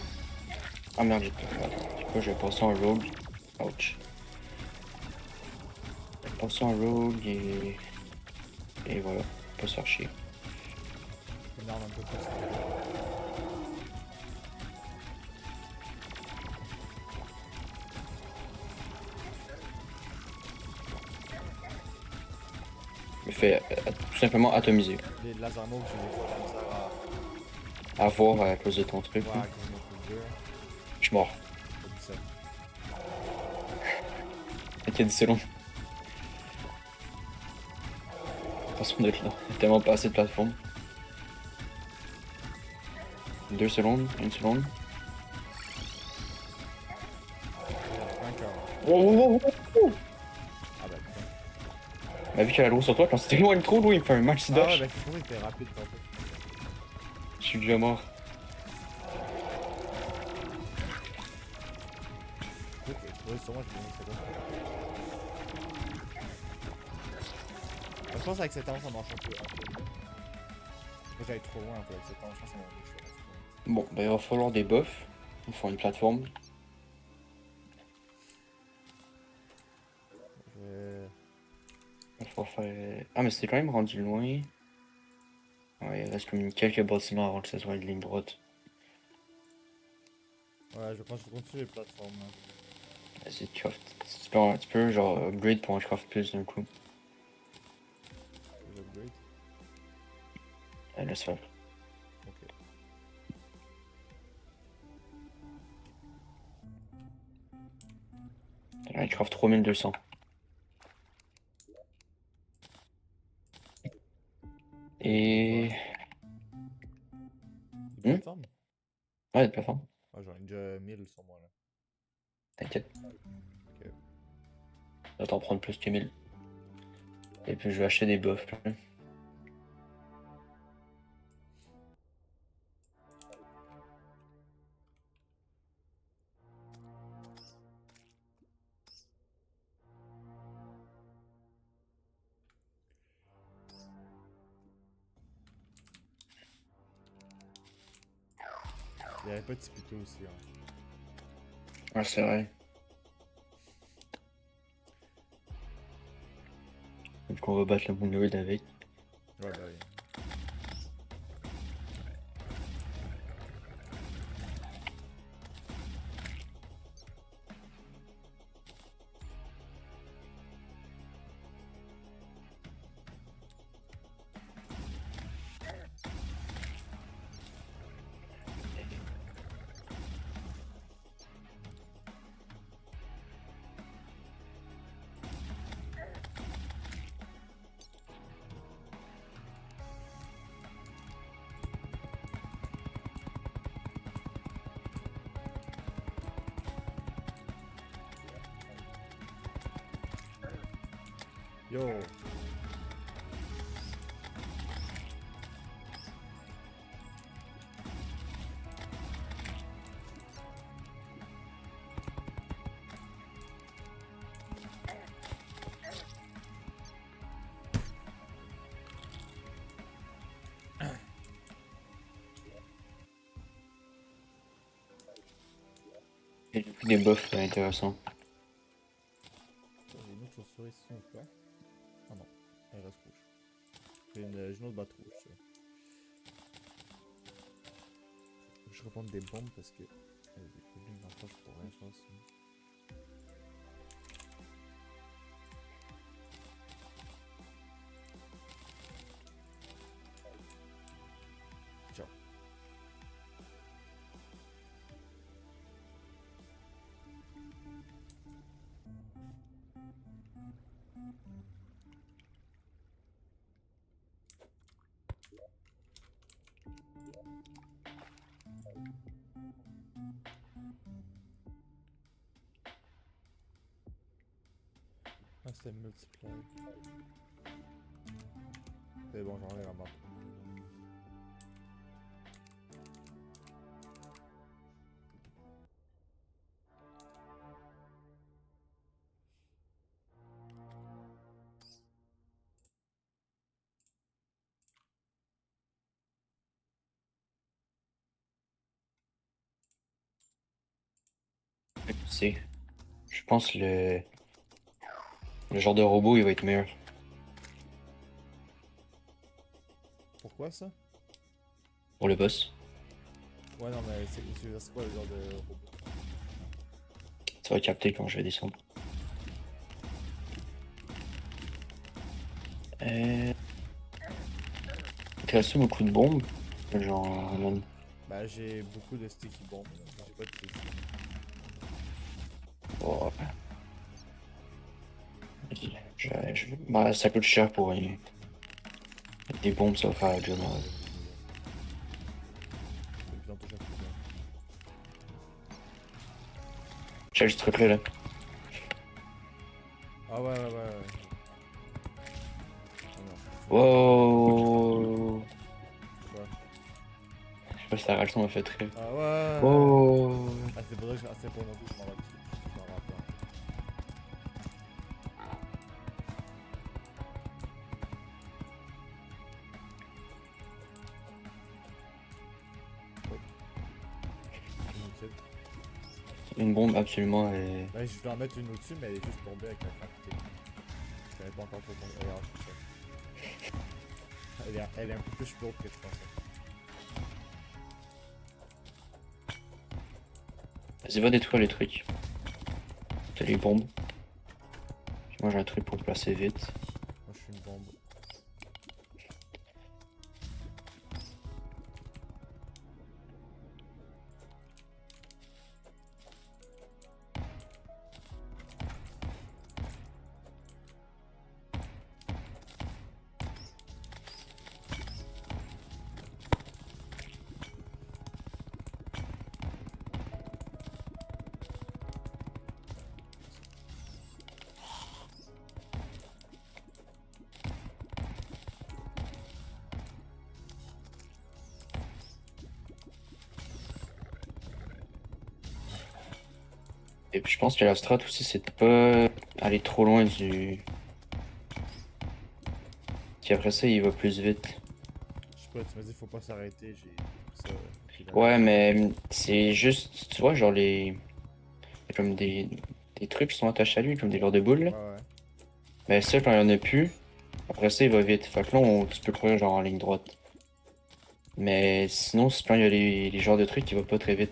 Ah merde, j'ai pas. Attends, du coup, je vais passer en rogue. Ouch. Je vais passer en rogue et. Et voilà, pas se faire chier. Une arme un peu plus. Je me fais tout simplement atomiser. Les lasermo que j'ai des fois de la misère À voir à cause de ton à truc. voir Là. avec mon coup de 2. Je suis mort. Comme ça. Ok, 10 secondes. Attention d'être là. Il y a tellement pas assez de plateforme. 2 secondes, 1 seconde. Un cœur. Oh, oh, oh, oh. Ah bah putain. Bah, vu qu'il y a l'eau sur toi, quand tu t'éloignes trop, l'eau il me fait un maxi Ah ouais, dash. bah Kikoro il était rapide tantôt. Je suis déjà mort. Écoute, ouais, sûrement j'ai gagné 50. Je pense avec cette arme ça marche un peu mieux. Moi j'allais trop loin un peu avec cette arme, je pense que ça m'a rendu chaud. Bon, bah, il va falloir des buffs. Il faut une plateforme. Je vais... Il faut faire. Ah, mais c'était quand même rendu loin. Ouais, il reste comme quelques bâtiments avant que ça soit une ligne droite. Ouais, je pense que je continue les plateformes. Là. Vas-y, craft. Tu peux genre upgrade pour en craft plus d'un coup. Les upgrades. Laisse faire. Ok. Ouais, craft 3200. Et. Des Hmm? plateformes? Ouais, de plateforme. Ouais, j'en ai déjà 1000 sur moi là. T'inquiète. Ok. Ça va t'en prendre plus que 1000. Et puis je vais acheter des buffs. Là. Il y avait pas de Tipito aussi. Hein. Ouais, c'est vrai. Donc on va battre le Moonlord avec. Ouais, bah oui. Yo! Et j'ai pris des buffs intéressants. J'ai une autre chauve-souris ici ou quoi? Ah non, elle reste rouge. J'ai une autre batte rouge, tu vois. Faut que je reprenne des bombes parce que. Des problèmes d'enfant, je pourrais rien faire sinon. Ciao. Ah, c'était multiply. C'est bon, j'en ai la map. C'est. Je pense le genre de robot il va être meilleur. Pourquoi ça? Pour le boss. Ouais, non, mais c'est quoi le genre de robot? Ça va capter quand je vais descendre. Euh. T'as reçu beaucoup de bombes? Genre. Non. Bah, j'ai beaucoup de sticky bombes. J'ai pas de sticky. Oh. Bah, ça coûte cher pour des bombes, ça va faire la job. C'est de plus en plus cher pour toi. J'ai ce truc là. Ah ouais. Wow. Quoi? Je sais pas si ta réaction m'a fait rire. Ah ouais! Wow. Ah, c'est pour ça que c'est pas non plus, je m'en rappelle. Je m'en rappelle. Inutile. Une bombe absolument. Ben, je vais en mettre une au-dessus, mais elle est juste tombée avec la quantité. Je savais pas encore trop comment. Regarde, c'est ça. Elle est un peu plus lourde que je pensais. Vas-y, va détruire les trucs. T'as les bombes. Puis moi j'ai un truc pour le placer vite. Moi, je suis une bombe. Et puis je pense que la strat aussi c'est de pas aller trop loin du. Qui après ça il va plus vite. Je sais pas, tu m'as dit faut pas s'arrêter, j'ai ça. J'ai la- Ouais mais c'est juste, tu vois genre les. Il y a comme des trucs qui sont attachés à lui, comme des genres de boules là. Ouais, ouais. Mais ça quand il y en a plus, après ça il va vite. Fait que là tu peux courir genre en ligne droite. Mais sinon si quand il y a les genres de trucs il va pas très vite.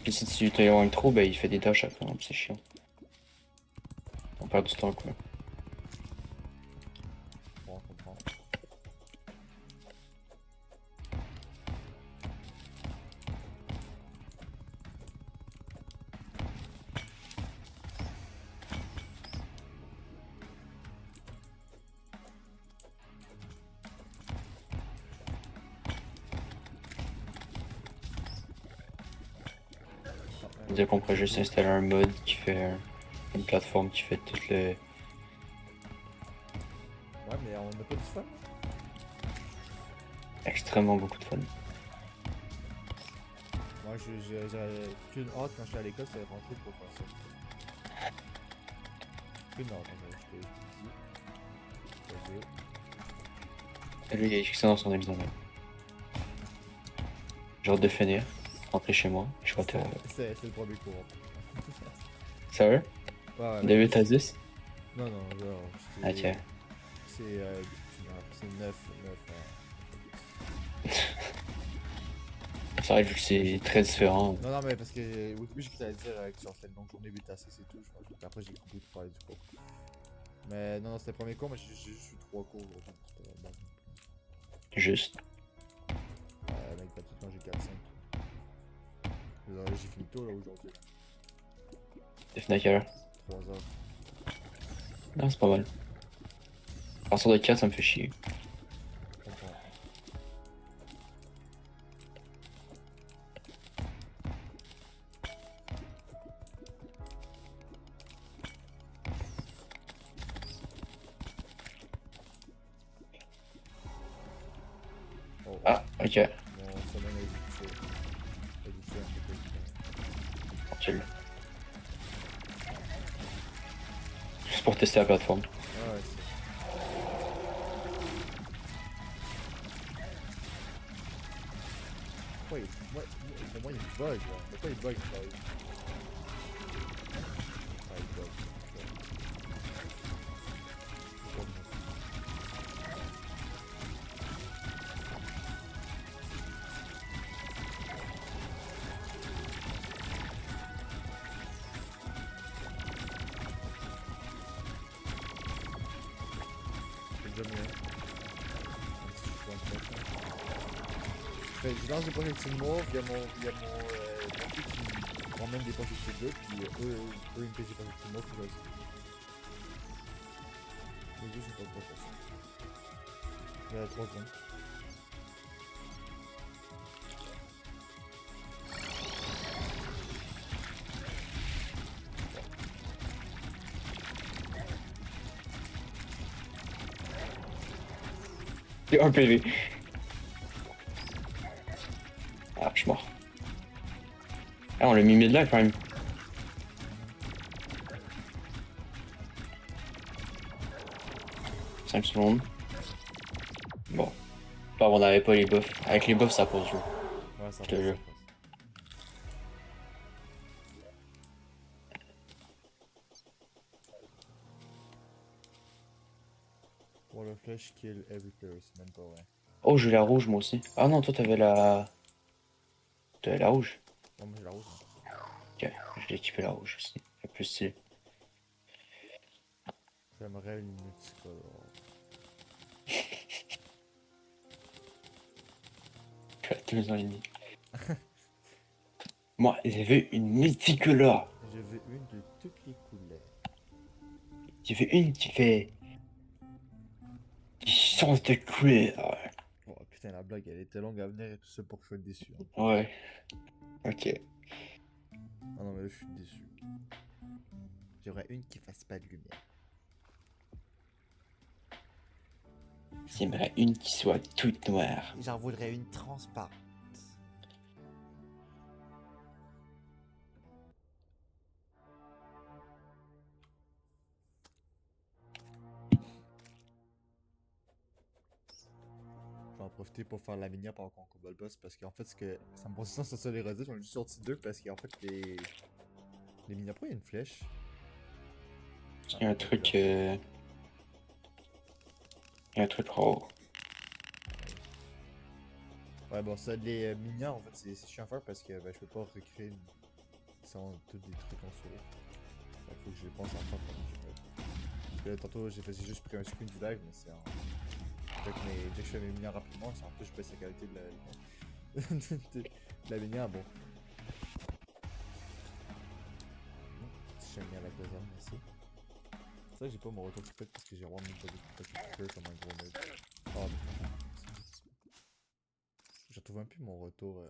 Puis si tu t'éloignes trop, ben il fait des tâches après, c'est chiant. On perd du temps quoi. Bon, on comprend. Dire qu'on pourrait juste installer un mode qui fait une plateforme qui fait tout le. Ouais, mais on n'a pas du fun. Extrêmement beaucoup de fun. Moi, j'avais qu'une hâte quand j'étais à l'école, c'était rentrer pour faire ça. Qu'une hâte, en fait, je te dis. Et lui il a écrit ça dans son examen. J'ai hâte de finir, rentrer chez moi, je crois que C'est le premier cours. Sérieux? Ouais, ouais, De 8 à 10? Non, non, genre, Ok. c'est 9, 9. Ça arrive vu que c'est très différent. Non, non, mais parce que au début, j'ai à dire que genre, c'était une longue journée 8 à 6 et tout, je pense. Puis après, j'ai compris de parler du cours. Mais non, non, c'était le premier cours, mais j'ai juste eu 3 cours aujourd'hui. C'était bon. Juste. Avec pratiquement, j'ai 4-5. J'ai fini tôt là aujourd'hui. T'as fini à quelle heure? 3 heures. Non, c'est pas mal. À partir de 4, ça me fait chier. Je comprends. Oh, Ah, ok. mon semaine habitué un peu plus. Tranquille. Juste pour tester la plateforme. Ah ouais, c'est. Pourquoi il. Pour moi, il bug là. Pourquoi il bug ça? Ah, il bug. C'est déjà mieux. Je lance des projectiles mauves, il y a mon truc qui ramène des projectiles bleus, puis eux ils me pèsent des projectiles mauves, puis vas-y. Les deux sont pas pour ça. Il y a 3 secondes. J'ai un PV. Ah, je suis mort. Ah, on l'a mis mid-life quand même. 5 secondes. Bon. Pas, on n'avait pas les buffs. Avec les buffs, ça pose jeu. Ouais, ça Je te passe, ça jure. passe. Wall of Flash kill every player, c'est même pas vrai. Oh, j'ai la rouge moi aussi. Ah non, toi t'avais la. T'avais la rouge. Non, moi j'ai la rouge. Ok, je l'ai équipé la rouge aussi. Fait plus stylé. J'aimerais une multicolore. Je suis à 2 ans et demi. Moi, j'avais une multicolore. Je veux une de toutes les couleurs. J'ai fait une qui change de couleur. Oh putain, la blague elle était longue à venir et tout ça pour que je sois déçu. Hein. Ouais. Ok. Ah non, mais là je suis déçu. J'aimerais une qui fasse pas de lumière. J'aimerais une qui soit toute noire. J'en voudrais une transparente. Je vais en profiter pour faire la minière pendant qu'on combat le boss parce qu'en fait, ce que ça me pose sens sur les redites, j'en ai juste sorti deux parce qu'en fait, les minières, pourquoi il y a une flèche? Il y a un truc. Il y a un truc rare. Ouais, bon, ça, les minières, en fait, c'est chiant à faire parce que ben, je peux pas recréer une. C'est tous des trucs en solo. Fait qu'il faut que je pense à faire pendant que je fais. Parce que là, tantôt, j'ai juste pris un screen du live, mais c'est en. Dès que je fais mes minières rapidement, c'est en plus, je baisse la qualité de de la minière, bon. Petit chien à la deuxième, merci. C'est vrai que j'ai pas mon retour TikTok parce que j'ai vraiment mis pas de TikTok comme un gros nerd. Oh, mais je retrouve un peu mon retour.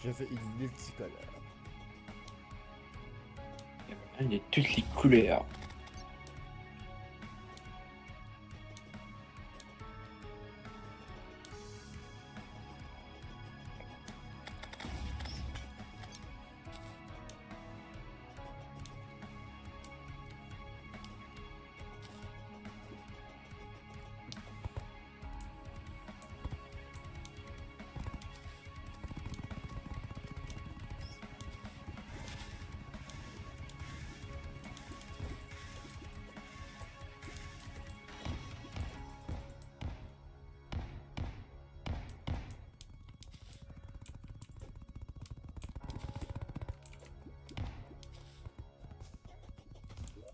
Je fais une multicolore. Il y a toutes les couleurs.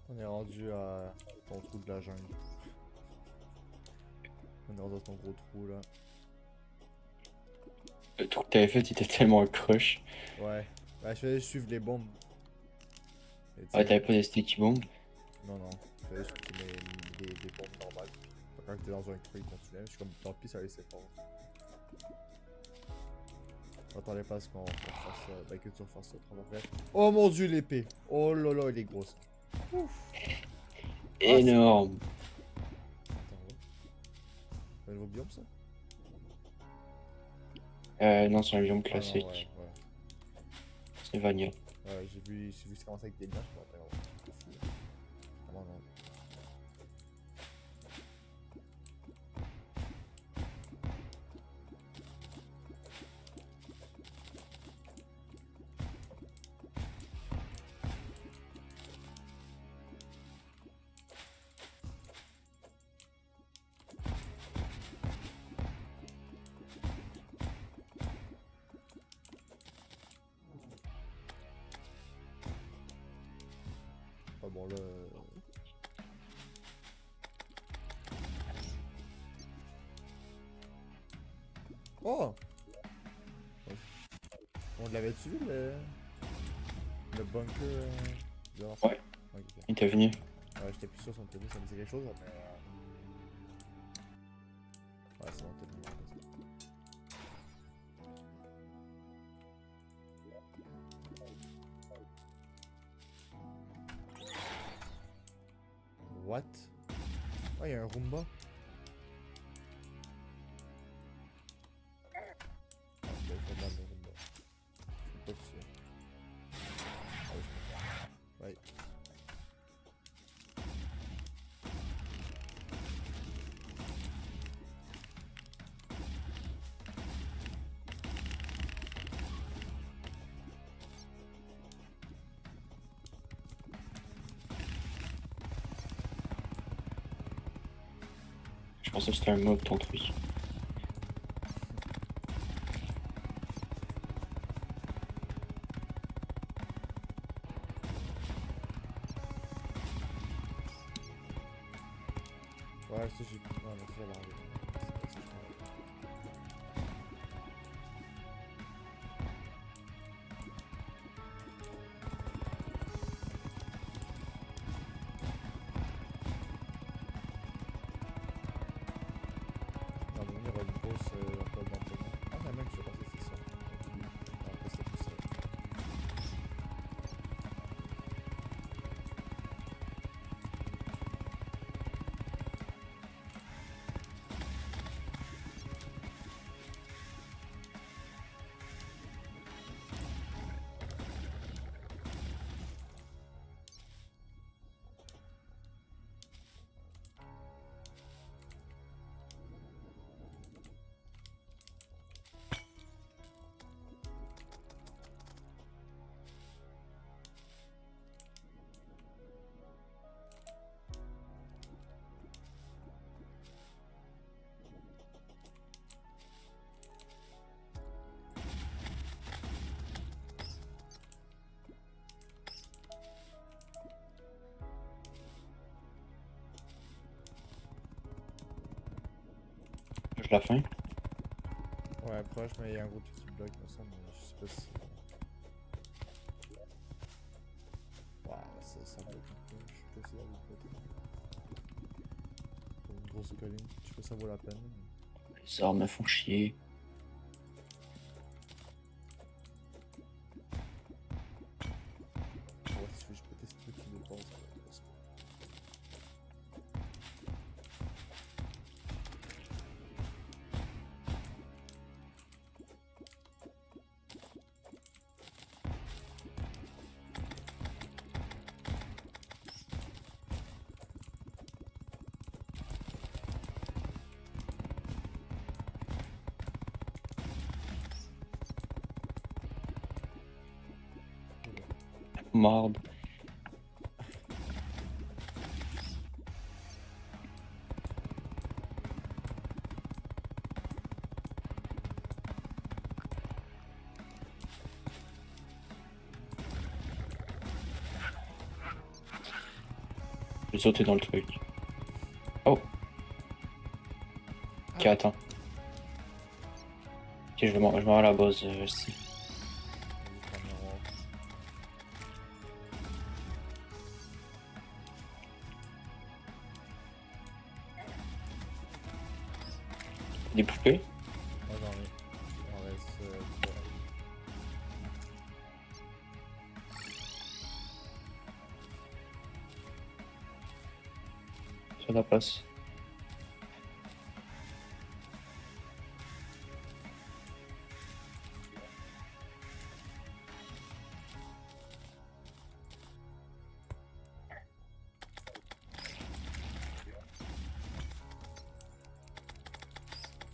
On est rendu à ton trou de la jungle. On est rendu à ton gros trou là. Le truc que t'avais fait, il était tellement un crush. Ouais. Bah, je fallait suivre les bombes. Et tu Ouais, sais, t'avais pas des sticky bombs. non, non. Il fallait suivre des bombes normales. Quand t'es dans un creux, il continuait. Je suis comme, tant pis, ça allait c'est fort. J'attendais pas à ce qu'on fasse ça. Bah, que tu refasses ça. Après. Oh mon dieu, l'épée. Oh là là, elle est grosse. Ouf. Ah, Énorme. attends, ouais. C'est un nouveau biome ça? Non, c'est un biome Ah non, classique. ouais, ouais. C'est Vania. Ouais, j'ai vu ça commencer avec des liens, je me rappelle. Ouais. Ah non, non. Ah bon là. Oh! On l'avait-tu vu le bunker de l'enfant? Ouais. Ok, ok. Il était venu. Ouais, j'étais plus sûr si on t'a vu, ça me disait quelque chose, mais. Ouais, c'est bon, t'as vu. What? Oh, il y a un Roomba. Ah, ok, je regarde le Roomba. Je peux pas tuer. Ah oui, je peux. Ouais. Je pensais que c'était un mob ton truc. Ouais, ça j'ai pu. Non, mais ça j'avais enlevé. C'est pas ça que je t'ai enlevé. Non, mais il y aura une grosse emploi dans le domaine. Ah, mais même, je sais pas si c'est ça. Après, c'était plus ça. Je la fin. Ouais, proche, mais il y a un gros truc qui bloque, me semble, mais je sais pas si. Waouh, ça bloque un peu. Je sais pas si ça vaut le coup. Pour une grosse colline. Je sais pas si ça vaut la peine. Mais... Les armes me font chier. Ouais, si je peux tester qui dépasse. Marde. Je vais sauter dans le truc. Oh. Ok, attends. Ok, je vais à la base ici. Des poupées. Moi j'en ai. Il en reste 3. Sur la place.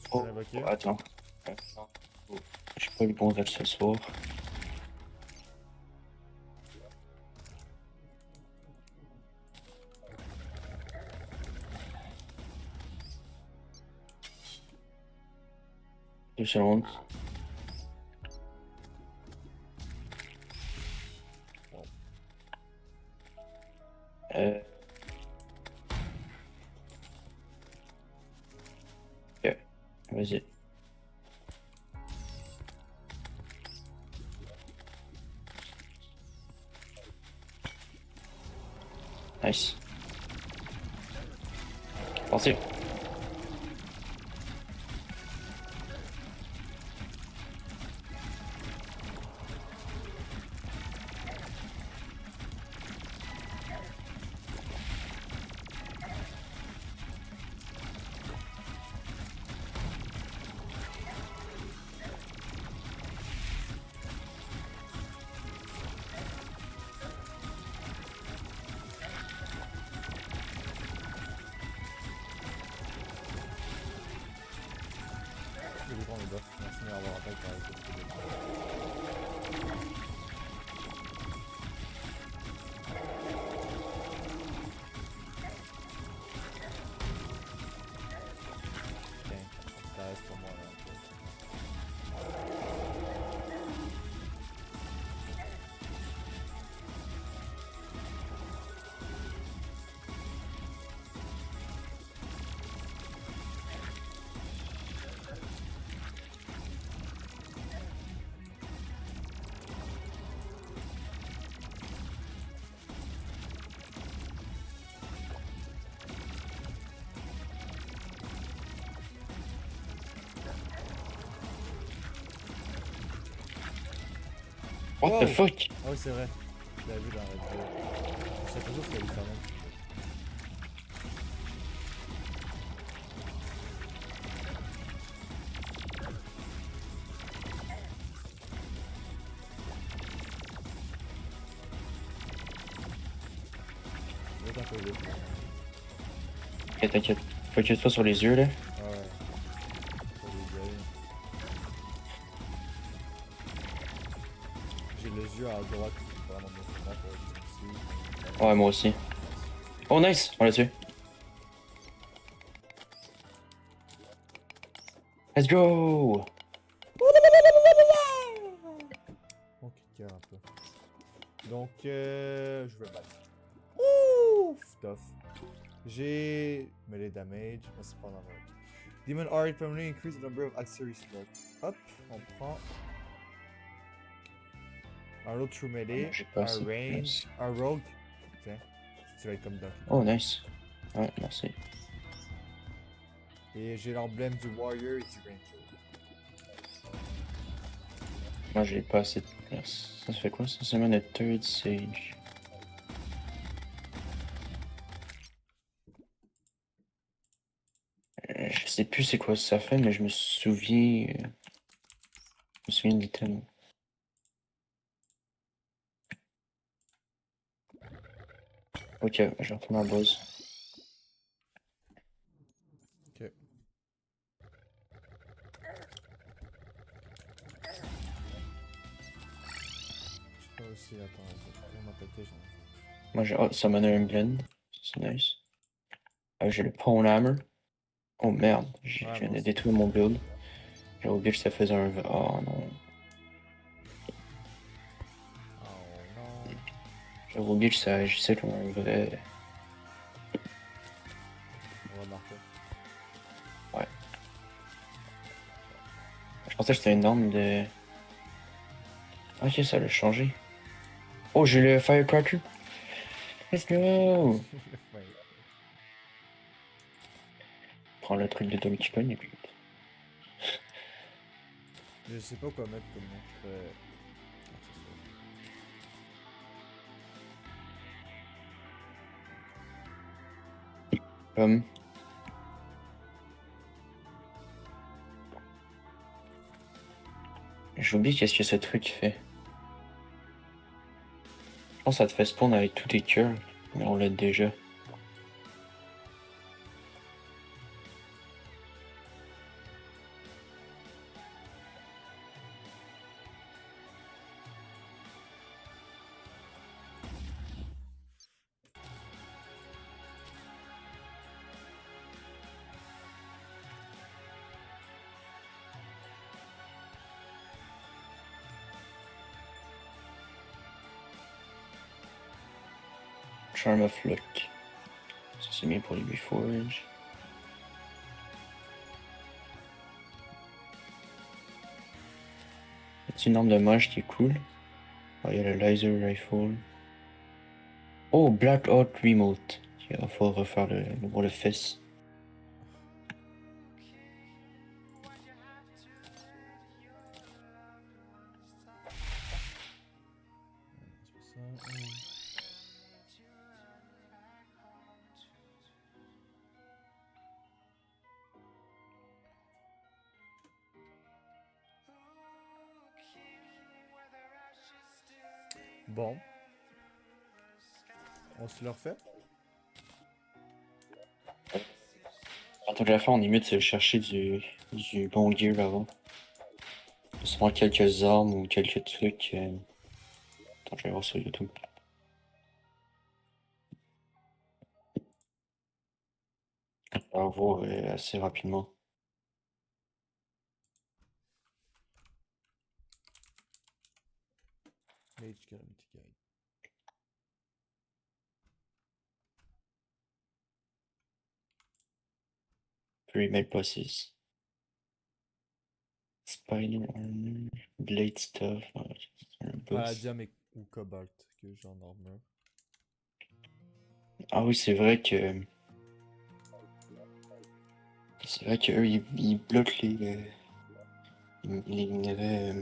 Tu peux l'invoquer? Attends. J'ai pas eu le bon accessoire. Deux secondes. Euh... Ok, vas-y. Nice. Parti. Je vais prendre le buff. Merci de m'avoir rappelé par Tiens, ça reste pour moi là. What Wow! the fuck? Ah oui, c'est vrai. Je l'avais vu dans la vidéo. Je sais pas si c'était le salon. Je vais être un peu vite. Ok, t'inquiète. Focus-toi sur les yeux là. Ah ouais. Pour les yeux. J'ai les yeux à droite, vraiment bien pour moi pour être ici. Ouais, moi aussi. Oh, nice! On l'a tué. Let's go! Mon kicker un peu. Donc, je vais battre. Ouf! Tough. J'ai melee damage, mais c'est pas normal. Demon Art permanently increase the number of accessory slots. Hop, on prend un autre true melee, J'ai pas un assez. range, Nice. un rogue. Tiens, tu vas être comme Donkey Oh, Kong. nice. Ouais, merci. Et j'ai l'emblème du warrior et du ranger. Moi, j'ai pas assez de place. Ça fait quoi ça? Ça mène à Third Sage. Je sais plus c'est quoi ça fait, mais je me souviens. Je me souviens de l'item. Ok, je vais retourner en base. Ok. Je sais pas aussi, attends, je vais m'attaquer, j'en ai fait. Moi, j'ai Summoner and Blend. C'est nice. J'ai le Pwn Hammer. Oh merde, je Ouais, viens moi de aussi. détruire mon build. J'ai oublié que ça faisait un. Oh non. Oh non. J'ai oublié que ça agissait comme un vrai. On va marquer. Ouais. Je pensais que c'était une arme de. Ok, ça l'a changé. Oh, j'ai le Firecracker. Let's go! Ouais. Prends le truc de Donkey Kong et puis. Je sais pas quoi mettre comme nom. Comme. J'ai oublié qu'est-ce que ce truc fait. Je pense que ça te fait spawn avec tous tes cœurs, mais on l'a déjà. Charm of Luck. Ça c'est bien pour les Reforge. C'est une arme de mage qui est cool. Ah, il y a le Laser Rifle. Oh, Blackout Remote. Il faut refaire le fess. C'est ça. Bon. On se le refait? Attends, je vais faire, on limite, c'est chercher du bon gear avant. Sûrement quelques armes ou quelques trucs. Attends, je vais voir sur YouTube. On va voir assez rapidement. Mage Calamity Guide. Remake bosses. Spider Armor, Blade Stuff, c'est un boss. Palladium ou Cobalt que j'ai en armure. Ah oui, c'est vrai que. C'est vrai qu'eux, ils bloquent les minerais.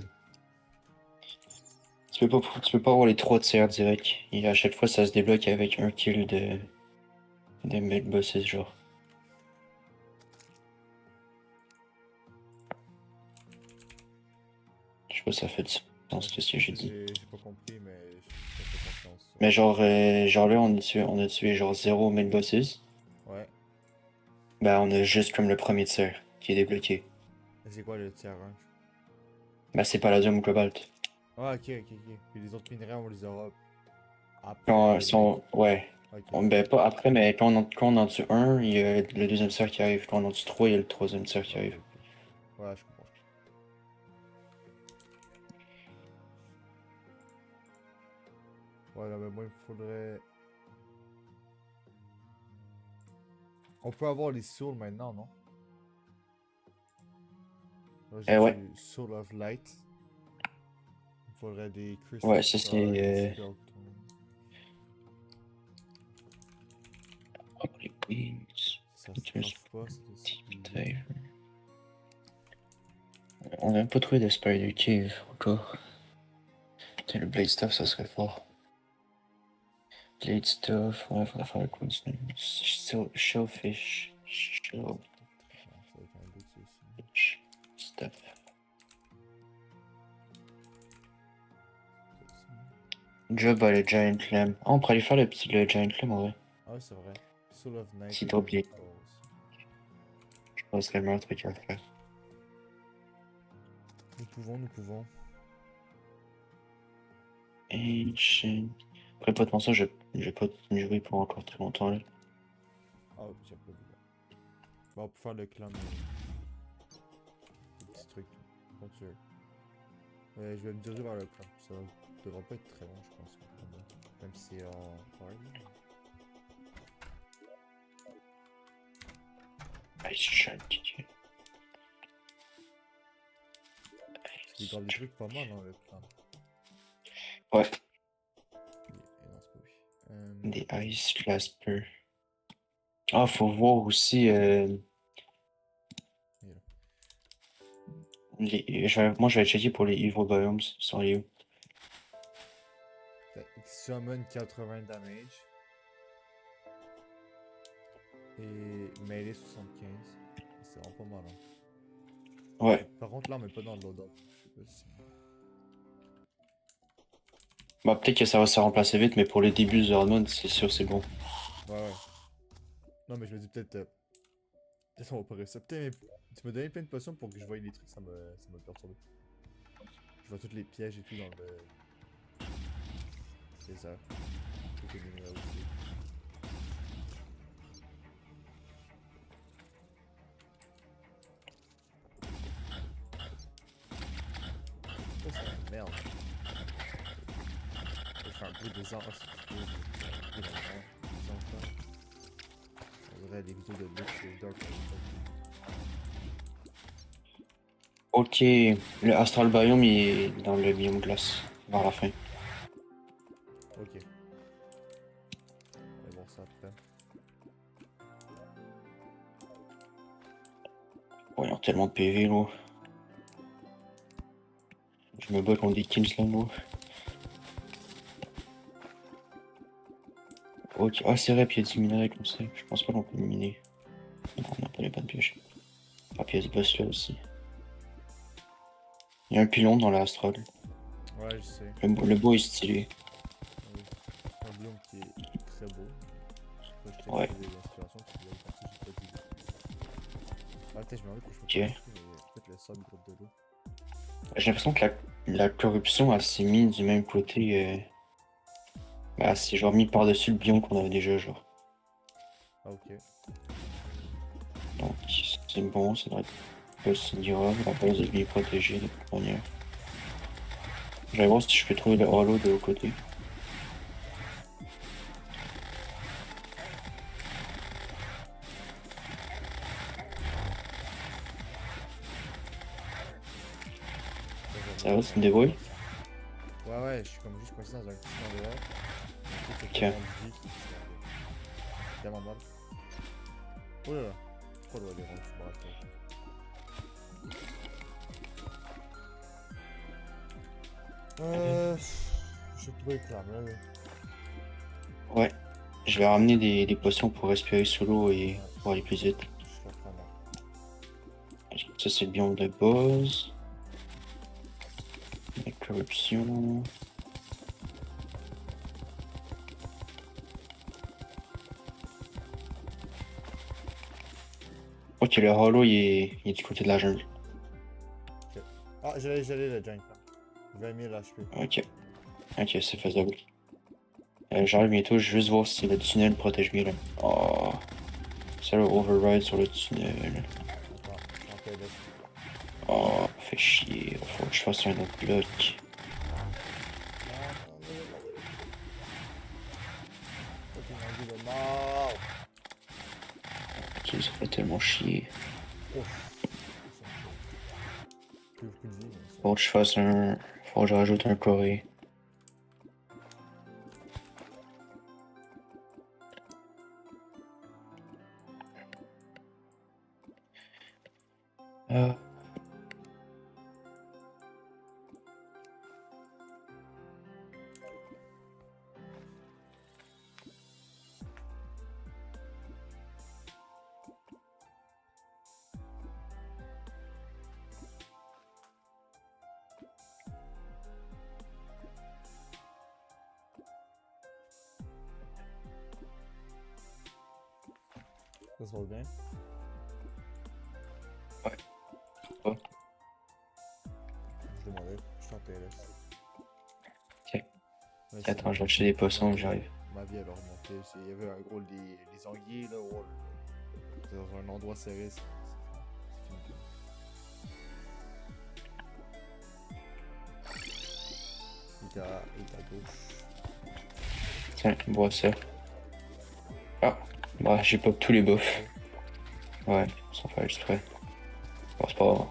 Tu peux pas avoir les 3 tiers direct. Et à chaque fois, ça se débloque avec un kill de mec bosses, genre. Je sais pas si ça fait du sens ce que j'ai dit. J'ai pas compris, mais je te fais confiance. Mais genre là, on a tué genre 0 mec bosses. Ouais. Bah, on a juste comme le premier tiers qui est débloqué. C'est quoi le tiers 1? Bah, c'est Palladium ou Cobalt. Ah, ok. Puis les autres minerais, on les aura après. Ouais. Ok. Ben, pas après, mais quand on en tue un, il y a le deuxième tiers qui arrive. Quand on en tue 3, il y a le troisième tiers qui arrive. Ouais, je comprends. Ouais, là, mais moi, il me faudrait. On peut avoir les souls maintenant, non? Là, j'ai Ouais. du Soul of Light. Il me faudrait des Crystal Ouais, ça Star, c'est. des Spell Ça change pas, c'est celui-là. On n'a même pas trouvé de Spider Cave encore. Putain, le Blade Stuff, ça serait fort. Blade Stuff, ouais, faudrait faire le coup. Shellfish. Non, ça va être un bout de ça aussi. Stuff. Job à le Giant Clam. Ah, on pourrait aller faire le Giant Clam en vrai. Ah ouais, c'est vrai. Soul of Night. Petit drop bien. Chronicles. Je pense que ce serait le meilleur truc à faire. Nous pouvons. Ancient. Après, pas de penser, je vais pas jouer pour encore très longtemps là. Ah, j'ai pas vu là. Bon, on peut faire le clan. Des petits trucs. Quand tu veux. Je vais me diriger vers le clan. Ça devrait pas être très long, je pense. Même si c'est en hard. Ice Shark. Il garde des trucs pas mal dans le clan. Ouais. Et non, c'est pas lui. Des Ice Clasper. Ah, faut voir aussi. Moi, je vais checker pour les Evil Biomes. Sur les où. Summon 80 damage. Et melee 75. C'est vraiment pas mal. Hein. Ouais. Par contre, là, on met pas dans le loadout. Je sais pas si. Bah, peut-être que ça va se remplacer vite, mais pour les débuts de Hardmode, c'est sûr, c'est bon. Ouais. Non, mais je me dis peut-être. Peut-être on va pas réussir. Putain, tu m'as donné plein de potions pour que je voie les trucs, ça m'a perturbé. Je vois tous les pièges et tout dans le. Les airs. Toutes les minerais aussi. Ça, c'est la merde. Je fais un bruit des enfants. On dirait des vidéos de Luke sur Dark. Ok, le Astral Biome il est dans le biome glace, vers la fin. Ok. On va voir ça après. Oh, ils ont tellement de PV, là. Je me bats contre des kills, là, moi. Ok, ah, c'est vrai, puis il y a du minerai comme ça. Je pense pas qu'on peut le miner. Non, on n'a pas les bonnes pioches. Ah, puis il y a ce boss là aussi. Il y a un pilon dans l'Astral. Ouais, je sais. Le beau est stylé. Oui. Un bloom qui est très beau. Faut que je Ouais. check des inspirations, parce que là, j'ai pas dit. Attends, je me demande pourquoi je peux Ok. pas acheter peut-être le sub groupe de l'eau. J'ai l'impression que la corruption, elle s'est mise du même côté. Bah, elle s'est genre mis par-dessus le biome qu'on avait déjà, genre. Ah, ok. Donc, c'est bon, ça devrait être considérable. La base est bien protégée de toute manière. Je vais voir si je peux trouver le holo de l'autre côté. Ça va, tu te débrouilles? Ouais, ouais, je suis comme juste coincé dans un petit endroit. Un truc Ok. tellement de vie qui c'est tellement mal. Oh là là. C'est pas loin des ronds, je me rappelle. J'ai trouvé le clam là. Ouais. Je vais ramener des potions pour respirer sous l'eau et Ouais. pour aller plus vite. Je suis preneur. Ça, c'est le biome de base. La corruption. Ok, le holo, il est du côté de la jungle. Ok. Ah, j'allais le junk là. 20 000 HP. Ok. Ok, c'est faisable. J'arrive bientôt, je veux juste voir si le tunnel protège bien là. Oh. Ça le override sur le tunnel. Attends, je suis en PLS. Oh, fait chier. Faut que je fasse un autre bloc. Fucking anguille de mort. Ok, ça fait tellement chier. Ouf. Ils sont chauds. Plus beaucoup de vie, mais ça. Faut que je fasse un. Faut que je rajoute un corée. Ah. Ça se passe bien? Ouais. Ouais. Je demandais, je suis en PLS. Ok. Ouais, Attends, je vais acheter des potions, j'arrive. Ma vie elle a remonté. Il y avait un gros les anguilles là. Oh, c'est dans un endroit serré. C'est fini. Il est à gauche. Tiens, bois ça. Ah, bah j'ai pas tous les buffs. Ouais, sans faire exprès. Bon, c'est pas grave.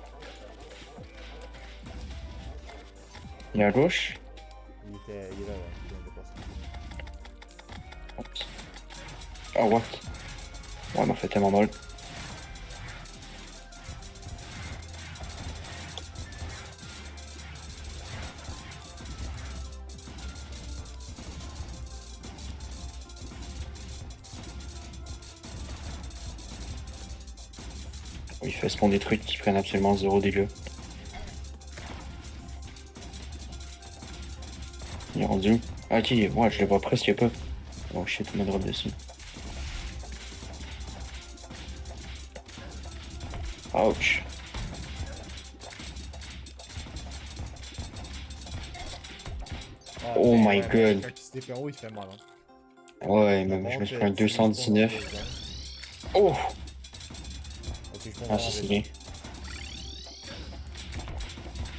Il est à gauche? Il est là, il vient de passer. Oups. Ah, what? Ouais, il m'a fait tellement mal. Il fait spawn des trucs qui prennent absolument zéro dégâts. Il est rendu où? Ah, ok, ouais, je le vois presque pas. Oh shit, il m'a drop dessus. Ouch. Ah, Oh my ouais, god. quand il se tape en haut, il fait mal. Hein. Ouais, La mais je me montre, suis pris un tu respawn dans 219. 2 secondes. Oh! Ok, je spawn Ah, dans ça la c'est vraie bien. vie.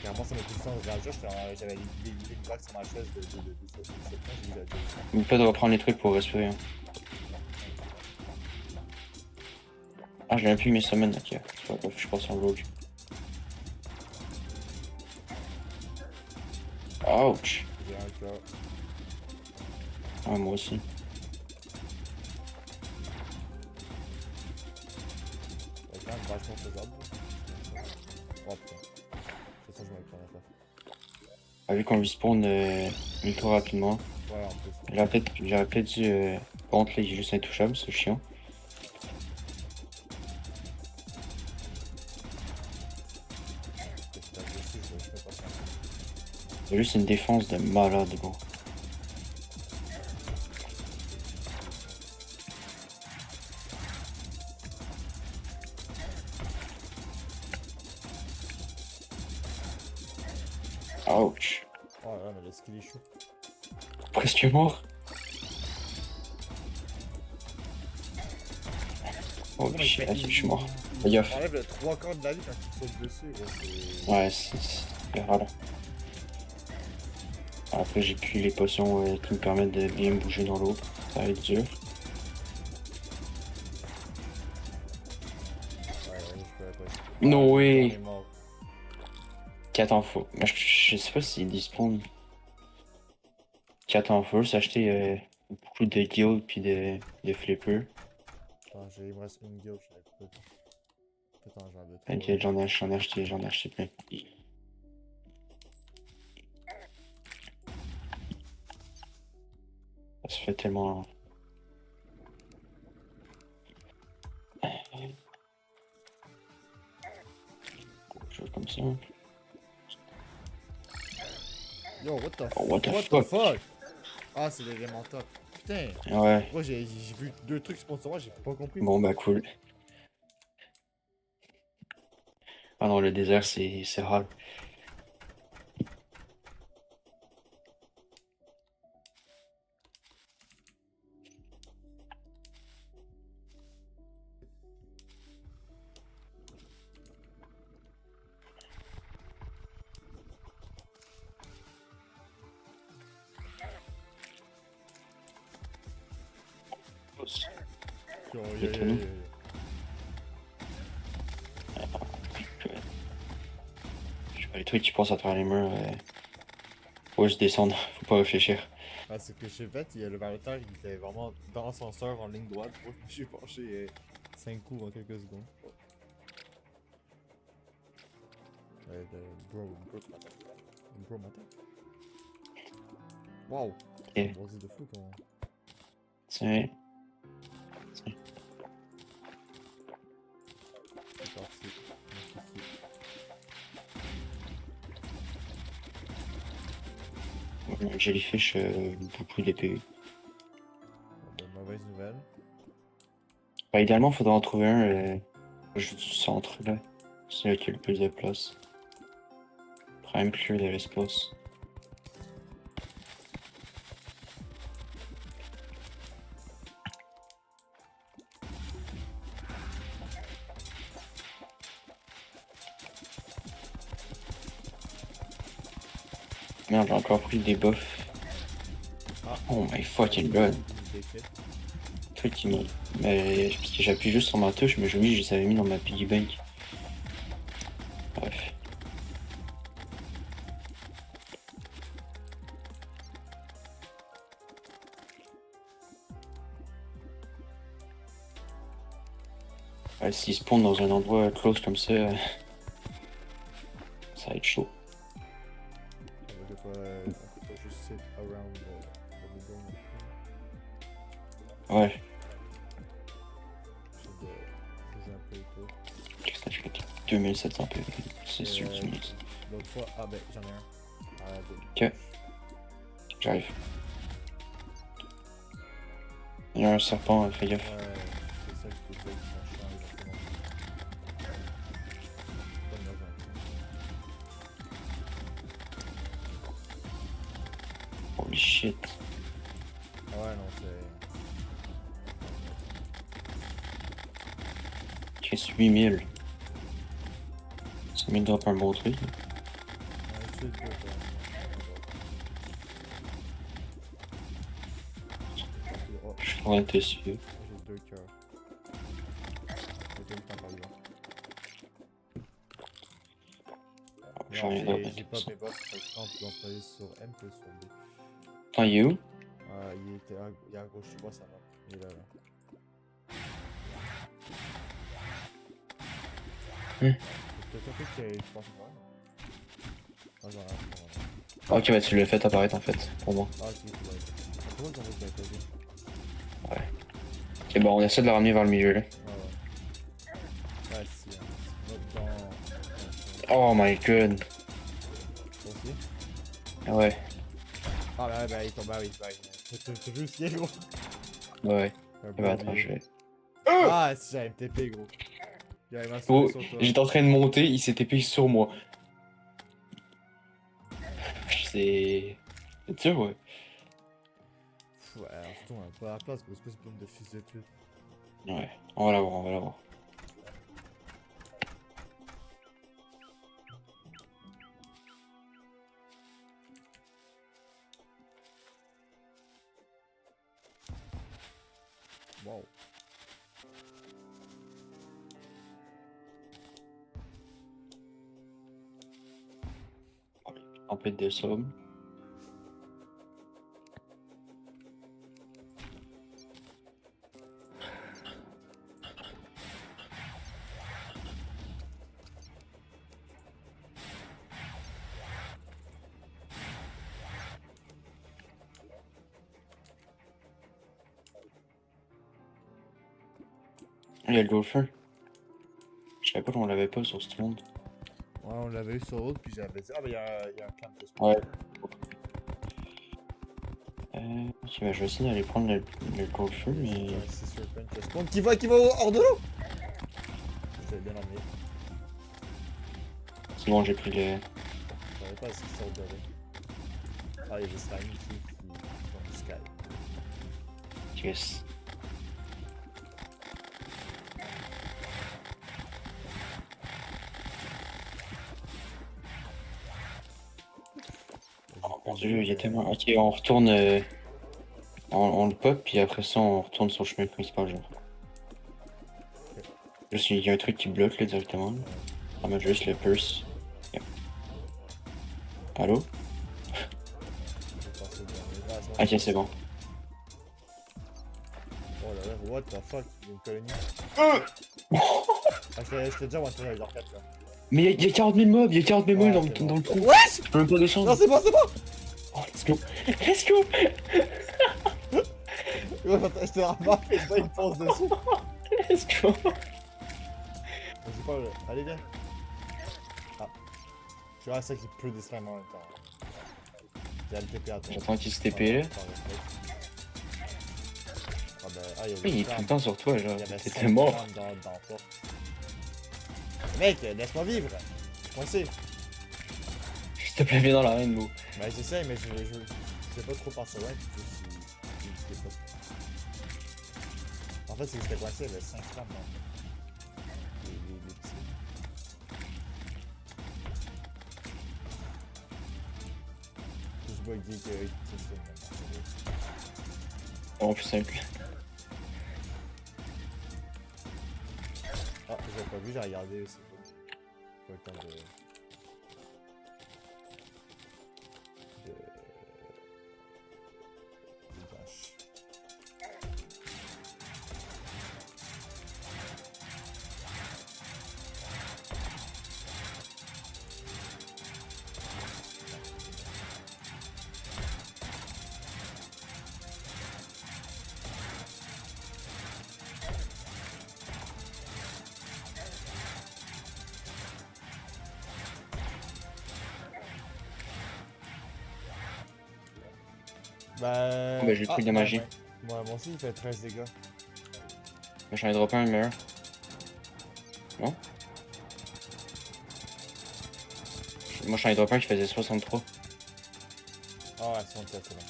Clairement, ça m'a pris du temps de réagir. J'avais les blagues sur ma chaise de secondes. J'ai vu la vidéo. Il peut devoir prendre les trucs pour respirer. Hein. Ah, j'ai même plus mes summons, ok. C'est pas grave, je passe en rogue. Ouch! J'ai un cas. Ah, moi aussi. C'est quand même vachement faisable. Oh putain. C'est ça, je me le prends à faire. Ah, vu qu'on respawn ultra rapidement. Ouais, en plus. J'aurais peut-être dû. Par contre, là, il est juste intouchable, c'est chiant. C'est agressif, je fais pas ça. Il a juste une défense de malade, gros. Ouch. Oh là là, mais le skill est chaud. Presque mort. Oh Non, mais shit, il- je suis mort. il- Fais il gaffe. enlève le 3 quarts de la vie quand il saute dessus, gros. Ouais, c'est rare. Après, j'ai pris les potions qui me permettent de bien bouger dans l'eau. Ça va être dur. Ouais, je peux pas. No On way! est mort. 4 en faux. Je sais pas s'il despawn. 4 en faux, j'ai acheté beaucoup de guilds puis de flippers. Attends, il me reste une guild, je savais pas. Attends, j'en ai Ok, trois. j'en ai acheté plein. Ça se fait tellement. Je fais comme ça. Yo, what the Oh, what the What the fuck? fuck? Ah, c'est l'élément top. Putain, Ouais, moi j'ai vu 2 trucs spawn sur moi, j'ai pas compris. bon bah cool. Ah non, le désert c'est rare. Yo, Étonnant. Je sais pas, les trucs qui pensent à travers les murs. Faut juste descendre, faut pas réfléchir. Ah, c'est que j'ai fait, le variétaire il était vraiment dans l'ascenseur en ligne droite. Moi, je me suis penché 5 coups en quelques secondes. Bro, tu m'attaques. Bro, m'attaque. Wow! Ok. Bon, c'est de fou ton. Tiens. C'est parti. Un jellyfish, beaucoup d'épée. Bon, ben, mauvaise nouvelle. Bah, idéalement, faudrait en trouver un juste du centre là. C'est là qu'il y a le plus de place. Prime clear de l'espace. Merde, j'ai encore pris des buffs. Ah. Oh my fucking god. Une défaite. Truc qui m'a. Mais parce que j'appuie juste sur ma touche, mais je me dis, je les avais mis dans ma piggy bank. Bref. Ouais, s'ils spawnent dans un endroit close comme ça, ça va être chaud. On peut pas juste sit around the middle non plus. Ouais. J'essaie de bouger un peu autour. Qu'est-ce que tu fais? 2700 PV. C'est sûr que tu me dis. L'autre fois, ah ben j'en ai un. À la Ok. J'arrive. Il y a un serpent, fais gaffe. Ouais, c'est ça que je te disais, qu'ils sont chiants exactement. Comme dans un Holy shit. Ah ouais, non, c'est. Qu'est-ce 8000. Ça me drop un bon truc. Ouais, je suis le deux, quoi. Oh, Je suis en train de te suivre. j'ai 2 cœurs. J'ai 2 temps par là. J'en Non, ai d'autres. j'ai pas mes boss, par exemple, ils ont travaillé sur M que sur B. Attends, il est où? Il est à gauche, tu vois ça va. Il est là. C'est peut-être que je pense pas. Ah, j'en ai un. Ok, bah tu l'as fait apparaître en fait, pour moi. Ah, si, tu vois. C'est toi qui en as posé. Ok, bah on essaie de la ramener vers le milieu là. Ouais, ouais. Ouais, si, dans. Oh my god. Toi aussi? Ah ouais, Ah, bah, il tombe, bah oui, bah oui. T'as vu aussi, gros? ouais. Un Bah attends, billet. je vais. Ah, si j'avais MTP, gros. J'avais ma Oh, sur toi. j'étais en train de monter, il s'est TP sur moi. C'est dur, ouais. Pff, ouais, alors surtout, on a pas la place, parce que c'est plein de fils de pute. Ouais, on va l'avoir, on va l'avoir. Wow. Tempête de somme. Il y a le golfeur. Je savais pas qu'on l'avait pas sur ce monde. Ouais, on l'avait eu sur l'autre, puis j'avais dit, ah, bah, y a un camp de sport. Ouais. Ok, bah, je vais essayer d'aller prendre le golfeur, mais. C'est sûr, pas une question. Qui va hors de l'eau! Je t'avais bien emmené. C'est bon, j'ai pris le. Je savais pas ce qui sort de l'eau. Ah, il y a des slimes ici qui font du sky. Yes. Oh mon dieu, il y a tellement. Ok, on retourne. On le pop, puis après ça, on retourne sur le chemin principal, genre. Juste, il y a un truc qui bloque là directement. Là. On va mettre juste le purse. Yeah. Allô? Ok, c'est bon. Oh là là, what the fuck, il y a une colonie. Ah, je t'ai déjà one shot avec leur 4 là. Mais il y a 40 000 mobs, il y a 40 000 mobs Ouais, dans le trou. Wesh! Je peux même pas des chances. Non, c'est bon, c'est bon! Oh, let's go! Let's go! Ouais, attends, je t'ai remarqué, je vois une pause dessus. Let's go! Vas-y, pas là. Allez, viens. Ah. Je suis à ça qui pleut des slimes en même temps. J'ai le TP à toi. J'attends qu'il se TP là. Ah ben, ah, il y Oui, il est tout le temps sur toi, genre. Il y avait T'étais 5 mort. flammes dans toi. Mec, laisse-moi vivre. Je suis coincé. S'il te plaît, viens dans l'arène, Mo. Ben, j'essaie, mais je sais pas trop passer loin. Puis je sais pas. En fait, c'est que j'étais coincé, il y avait 5 flammes dans les petits. Plus buggy que Kitchen. En plus simple. Ah, j'avais pas vu, j'ai regardé aussi. Pas le temps de... vache. Bah... Bah, j'ai le truc de magie. Ouais. Moi aussi, il fait 13 dégâts. Mais j'en ai droppé un meilleur. Non? Moi j'en ai droppé un qui faisait 63. Ah ouais, c'est bon, c'est bon.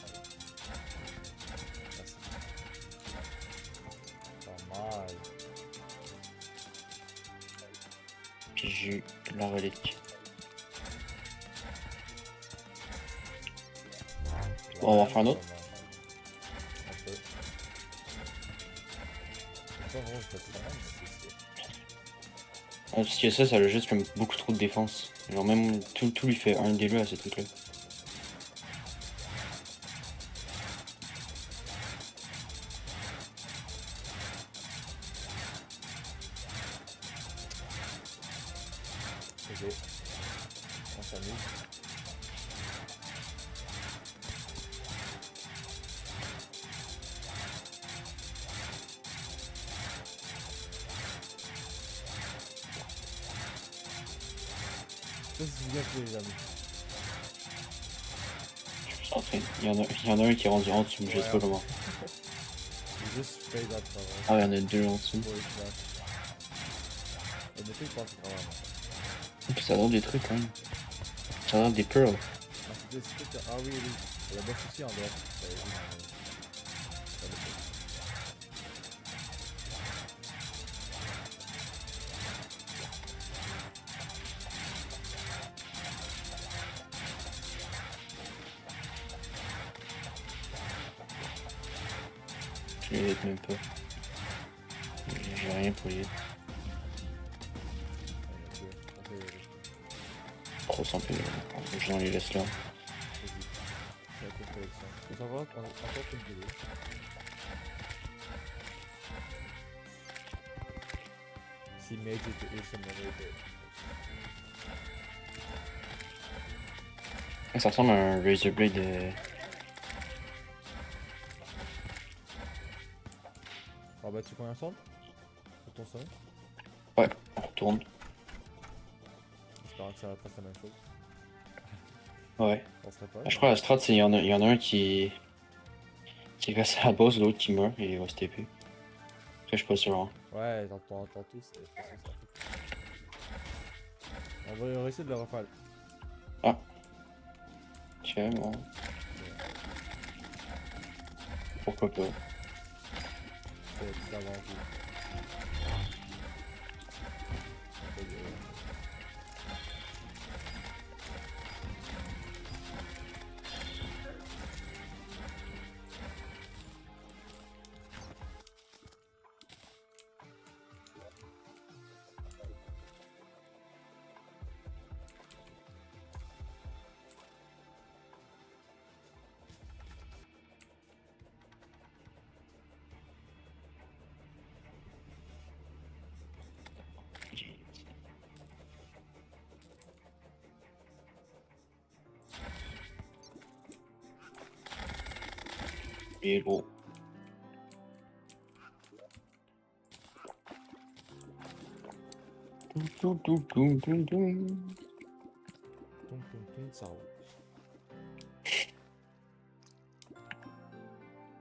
Pas mal. Puis j'ai eu la relique. Bon, on va en faire un autre. Un peu. C'est pas vraiment, je fais tout le monde, mais c'est sûr. Parce que ça a juste comme beaucoup trop de défense. Genre même tout lui fait un délai à ce truc là. Ok. On s'amuse. Ça, c'est bien que les amis. En fait, il y en a un qui est rendu en dessous, je sais pas comment. J'ai juste fait à travers. Ah, il y en a deux en dessous. Pour les flashs. Et depuis, il passe au travers. Et puis ça donne des trucs quand même. Ça donne des pearls. Merci. Ah oui, oui. Il y a boss aussi en dehors. J'avais vu dans le boss. Je les hit même pas. J'ai rien pour les hit. Ok, on peut y aller. 300 PV. Je les laisse là. Vas-y. C'est la cool collection. On s'en va encore une vidéo. Si Mage était summoné Ça ressemble à un Razor Blade. Ah bah tu prends un son pour ton son. Ouais, on retourne. J'espère que ça va pas la même chose. Ouais. On serait pas. Je crois que la strat, il y en a un qui reste à la base, l'autre qui meurt et il va se TP. Après, je suis pas sûr. Hein. Ouais, j'entends tout, c'est pas ce que ça fait. On va essayer de le refaire. Ah. Tiens, bon. Pourquoi pas. C'est tout avant tout. On peut y aller. Et gros. Toum toum, ça roule.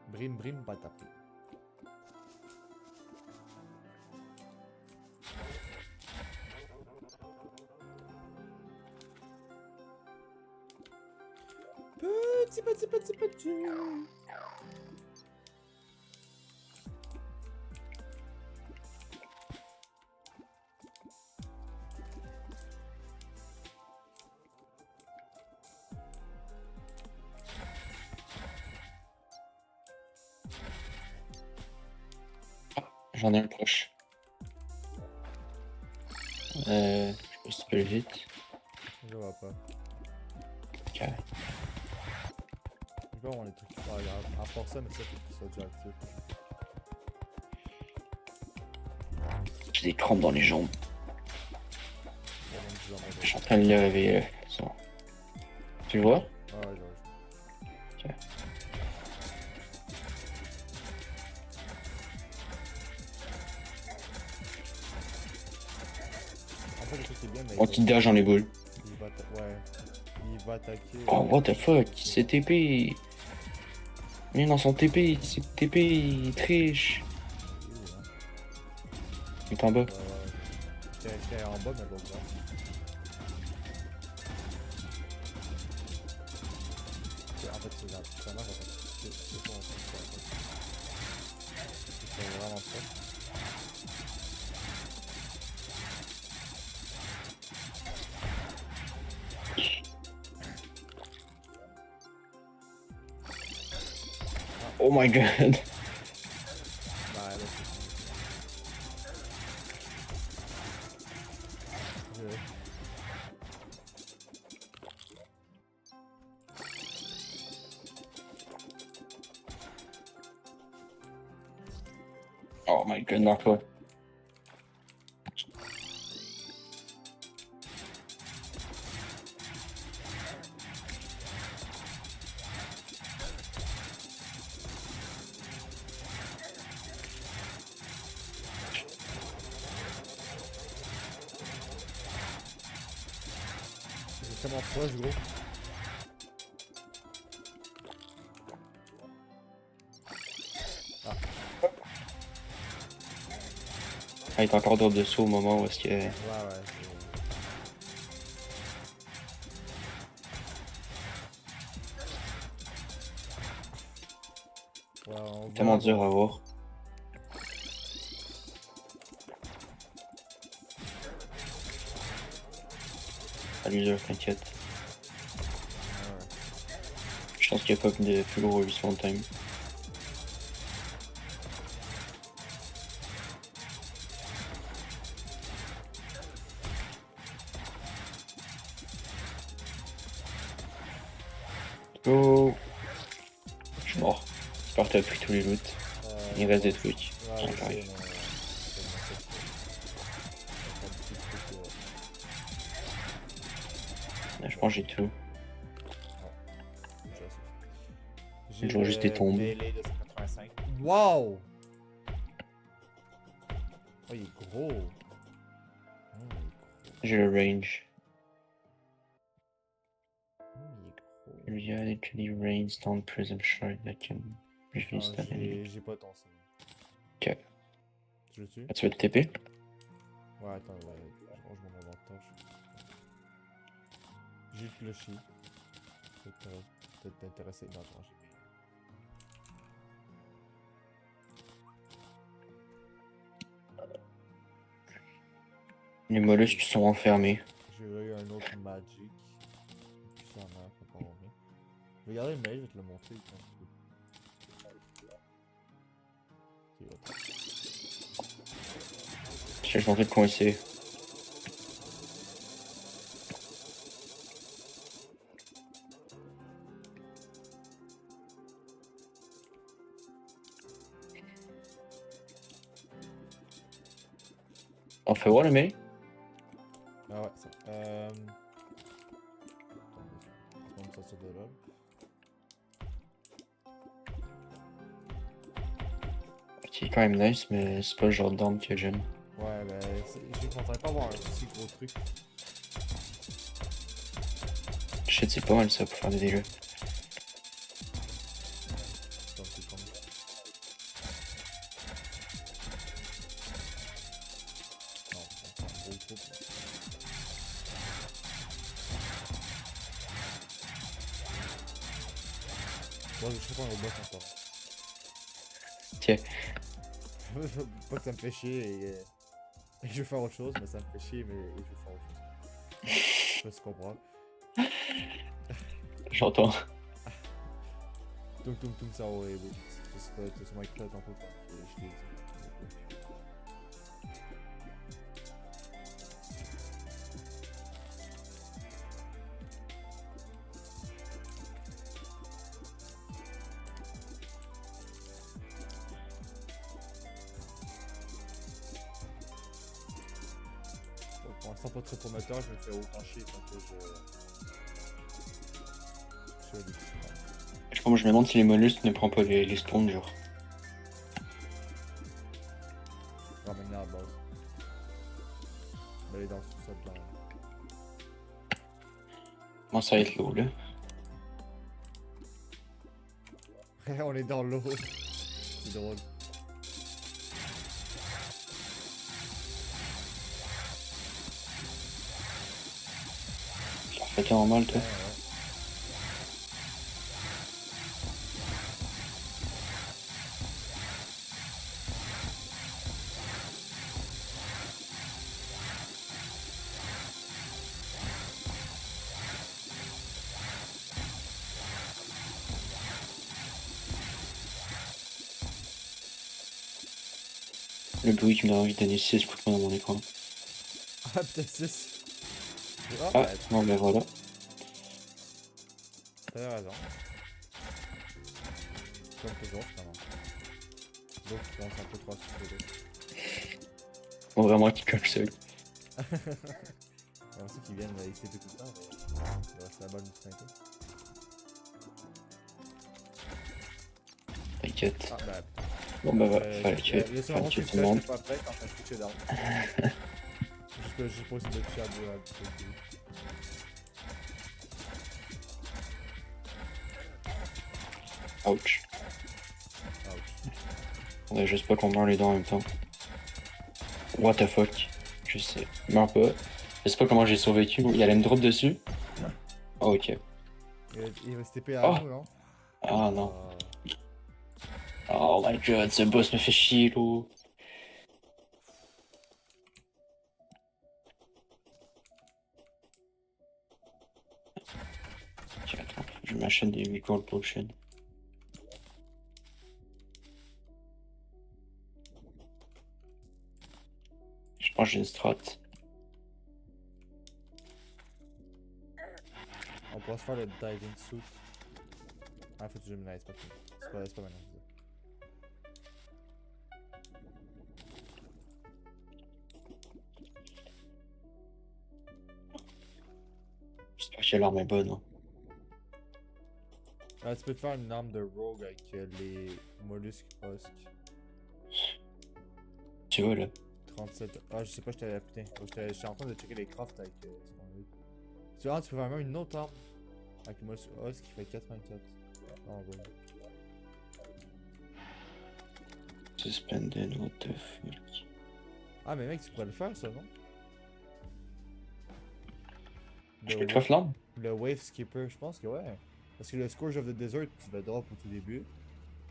Brim brim batapi. Petit. J'en ai un proche. Je sais pas si tu peux le vite. Je vois pas. Ok. Je vois, on les trucs. À part ça, mais ça, faut qu'ils soient déjà actifs. J'ai des crampes dans les jambes. Il y a même du genre Je suis en train de les réveiller là. Ça. Tu le vois? Ah ouais, j'aurais. Ok. En fait, le truc qui est bien, mais. Anti-dash dans les boules. Ouais. Il va attaquer. Oh, what the fuck? Il s'est TP. Mais dans son TP, il s'est TP, il triche. Il est en bas. J'étais en bas, mais bon, là. En fait, c'est vraiment c'est pas en fait. C'est vraiment pas. Oh my god. Bah, là, c'est. Oh my god, marque pas. C'est tellement proche, gros. Ah, il est encore d'ordre dessous au moment où est-ce que. Ouais. Ouais, on va Tellement dur à avoir. voir. À l'usure, t'inquiète. Ouais. Je pense qu'il n'y a pas de plus gros respawn time. Oh! Je suis mort. J'espère que t'as pris tous les loots. Il reste des trucs. Ouais, Ah, je sais, j'arrive. mais. Tellement fait que. Pas beaucoup de trucs. Je pense que j'ai tout. Déjà, ça. Je vois juste des tombes. Melee de 185. Wow! Oh, il est gros. J'ai le range. Il est gros. Reality Rains down Prism Shard that can release Non, that enemy. j'ai pas ton ça. Ok. Tu le tues? Ah, tu veux te TP? Ouais, attends, je range mon avantage. J'ai le flushy. Peut-être t'intéresser dans ton GP. Les mollusques sont enfermés. J'ai eu un autre Magic. Puis ça m'a pas remis. Regardez le mail, je vais te le montrer. Quand tu peux. Ok, attends. Je vais tenter de coincer. On fait voir le mail? Ah ouais, ça. On va sortir de là. Qui est quand même nice, mais c'est pas le genre d'arme que j'aime. Ouais, ben, je m'entendais pas avoir un aussi gros truc. Shit, c'est pas mal ça pour faire des dégâts. Donc, c'est comme. Non, on prend un gros truc. Moi, je sais pas un robot encore. Tiens. Pas que ça me fait chier et je veux faire autre chose, mais ça me fait chier, mais je veux faire autre chose. Je sais pas si tu comprends. J'entends. Tum tum tum ça aurait oui. C'est sûrement écouté tantôt quand je l'ai dit. Pour l'instant pas très prometteur, je me fais autant chier quand que je fais des petits problèmes. Je crois que je me demande si les mollusques ne prennent pas les spawns genre. Ramène à la base. D'aller dans le sous-sol là. Moi ça va être lourd là. On est dans l'eau. C'est drôle. Ça fait normal toi. Ouais. Le bruit qui me donne envie de donner 6 coups de poing dans mon écran. Ah, peut-être 6. Ah, Ah, bah, non mais voilà. t'avais raison. Comme toujours, finalement. Donc, je pense un peu trop à ce que Faut vraiment qu'il colle seul. on sait qu'ils viennent XTP tout le temps, mais c'est la bonne distinction. T'inquiète. Ah, bah, Bon bah voilà, fallait laissez-moi tuer voir tout que le je monde. suis pas prêt quand je suis touché down. Juste que j'ai pas essayé de toucher à deux. Ouch. Ouch. On a juste pas qu'on meurt les deux en même temps. What the fuck. Je sais. Meurs pas. Je sais pas comment j'ai survécu. Il allait me drop dessus. Oh, ok. Il va se TP à Oh. nous, non? Ah non. Oh my god, ce boss me fait chier, là. Ok, attends, faut que je m'achète des 8 gold potions. Je pense que j'ai une strat. On pourra se faire le diving suit. Ah, faut que je me nice, c'est pas fini. C'est pas maintenant. J'espère que l'arme est bonne. Hein. Ah, tu peux te faire une arme de rogue avec les mollusques husk. Tu vois, là. 37. Ah, je sais pas, je t'avais putain. Je suis en train de checker les crafts avec ce qu'on a eu. Tu peux faire même une autre arme avec les mollusques husk qui fait 84. Non, bon. Suspended, what the fuck. Ah, mais mec, tu pourrais le faire ça, non? Je peux te faire l'arme? Le Wave Skipper, je pense que ouais. Parce que le Scourge of the Desert, tu le drop au tout début.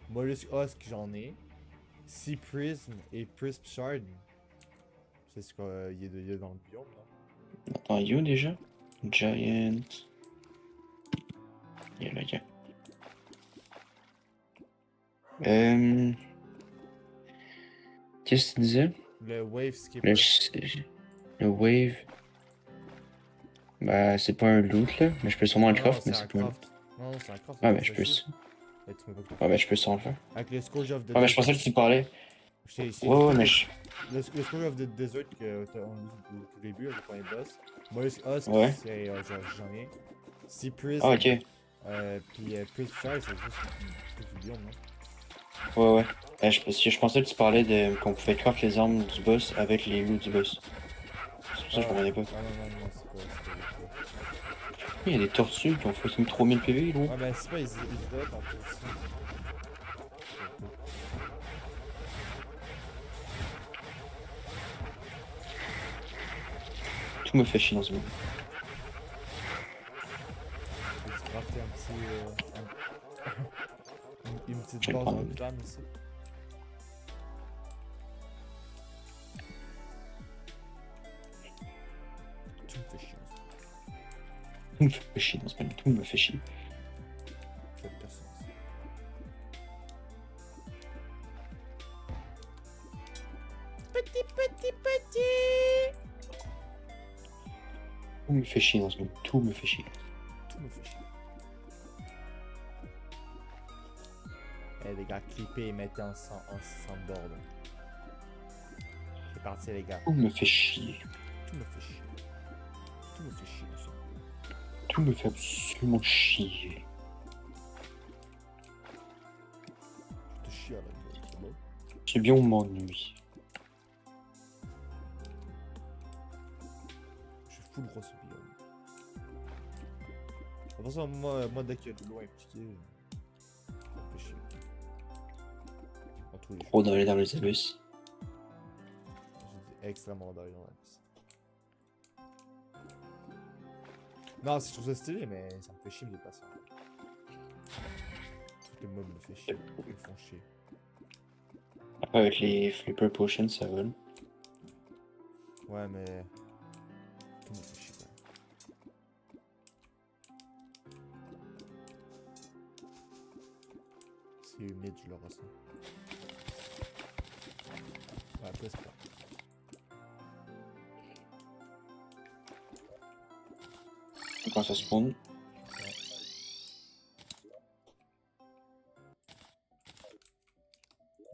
Mollusk Husk, j'en ai. Sea Prism et Prism Shard. C'est ce qu'il y a dans le biome, là. Attends, you déjà? Giant. Il y a le gars. Qu'est-ce que tu disais? Le Wave Skipper. Le wave. Bah, c'est pas un loot là, mais je peux sûrement le craft, mais c'est pas un loot. Non, c'est un craft. Ah, mais je peux. Ah, mais je peux sûrement le faire. Avec le Scourge of the Ah, mais je pensais que tu parlais. Ouais, mais je. Le Scourge of the Desert que t'as en au début, avec les boss. Mollusk Husk, Ouais. c'est j'en ai. Sea Prism. Ah, ok. Puis Prism Shard, c'est juste du biome, non? Ouais, ouais. Je pensais que tu parlais de qu'on pouvait craft les armes du boss avec les loots du boss. C'est pour ça que je comprenais pas. Ah non, c'est pas. Il y a des tortues qui ont fucking 3000 PV, gros. Ouais, ben c'est pas, ils doivent être en plus aussi. Tout me fait chier dans ce monde. Faut se crafter un petit. Une petite base en flamme ici. Tout me fait chier. Tout me fait chier dans ce monde. Tout me fait chier. Cette personne. Petit. Tout me fait chier dans ce monde. Tout me fait chier. Tout me fait chier. Eh les gars, clippez et mettez en board. C'est parti les gars. Tout me fait chier. Tout me fait chier. Tout me fait chier monsieur. Tout me fait absolument chier. Je te chie à la gueule, c'est bon? C'est bien, on m'ennuie. Je suis full gros ce biome. De toute façon, moi dès qu'il y a de l'eau impliquée, ça me fait chier. En tous les Trop d'aller dans les abysses. J'ai extrêmement d'aller dans l'abysse. Non, je trouve ça stylé, mais ça me fait chier de me déplacer. Tous les mobs me font chier. Ils me font chier. Après, avec les flipper potions, ça vole. Ouais, mais. Tout me fait chier quand même. C'est humide, je le ressens. Ouais, presque pas. Quand ça spawn.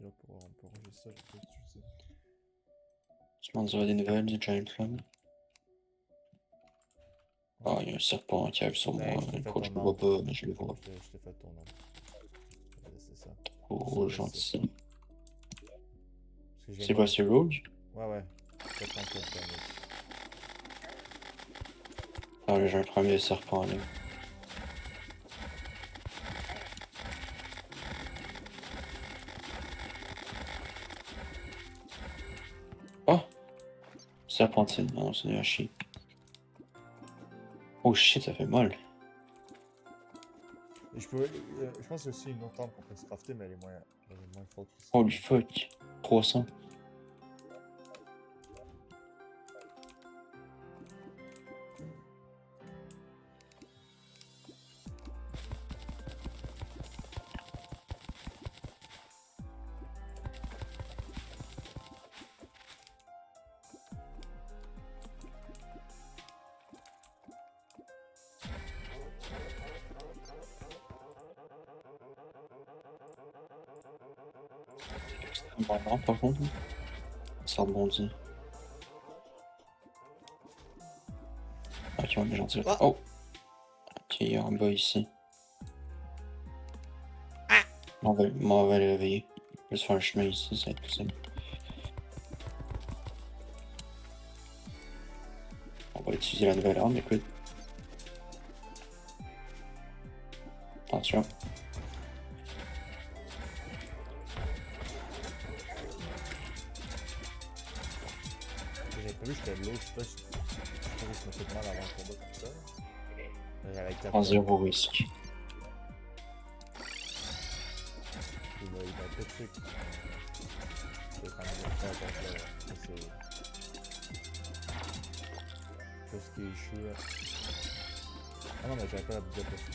Là, on peut ranger ça, je peux utiliser. Je m'en dirais des nouvelles du Giant Flam. Ah, il y a un serpent qui arrive sur moi. Je le vois pas, mais je le vois. Je t'ai fait ton nom. C'est ça. Oh, gentil. C'est C'est quoi, c'est Rogue? Ouais. 54 damage. Ah, j'ai un premier serpent là. Oh! Serpentine, non, c'est un chier. Oh shit, ça fait mal. Et je pense que c'est aussi une autre arme qu'on peut se crafter, mais elle est moins forte que ça. Holy fuck. 300. Bon, non, par contre. Ça rebondit. Ok, on est gentil. Ah! Oh! Ok, il y a un bas ici. On va le réveiller. Je vais se faire un chemin ici, ça va être possible. On va utiliser la nouvelle arme, écoute. Attention. J'avais pas vu que j'étais de l'eau, je sais pas si je me fait mal avant le combat comme ça. J'avais 4 En zéro risque. il va péter. Je vais quand même faire attention là. Ça c'est. Qu'est-ce qui est chiant. Ah non, mais j'avais pas la boucle dessus.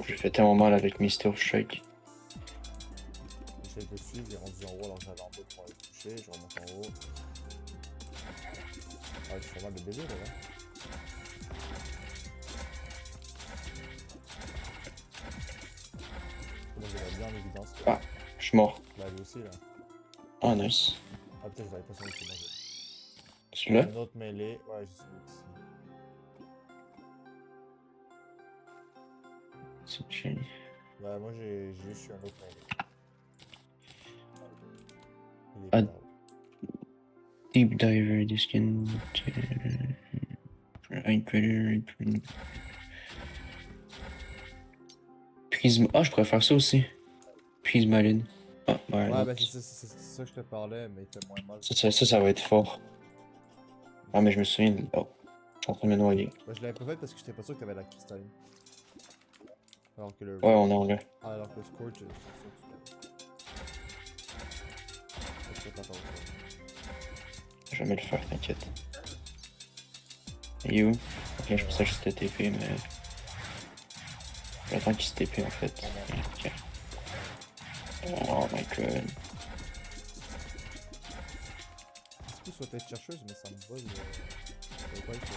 J'ai fait tellement mal avec Mister Strike. J'essaie de suivre, il est rendu en haut alors que j'allais en bas pour aller le toucher, je remonte en haut. Ah, tu fais mal de bébé là. Moi j'avais bien en évidence. Ah, je suis mort. Là lui aussi là. Ah, nice. Ah putain, je l'avais pas senti que moi. Celui-là? Un autre mêlée, ouais, j'ai celui ici. C'est chiant. Ouais, moi j'ai juste eu un autre mêlée. Il est Ah. grave. Deep Diver, Diskin. Prisme. Ah, je pourrais faire ça aussi. Prismaline. Ah, ouais. Ouais, bah c'est ça que je te parlais, mais il fait moins mal. Ça va être fort. Ah, mais je me souviens. Oh, je suis en train de me noyer. Bah, je l'avais pas fait parce que j'étais pas sûr que t'avais la cristalline. Alors que le. Ouais, on est en là. Ah, alors que le Scourge, je suis sûr que tu l'avais. Je sais pas par où. Je vais jamais le faire, t'inquiète. Et où? Ok, je pensais juste TP, mais. J'attends qu'il se TP en fait. Ok. Oh my god. C'est plus soit tête chercheuse, mais ça me vole. Ça va pas être.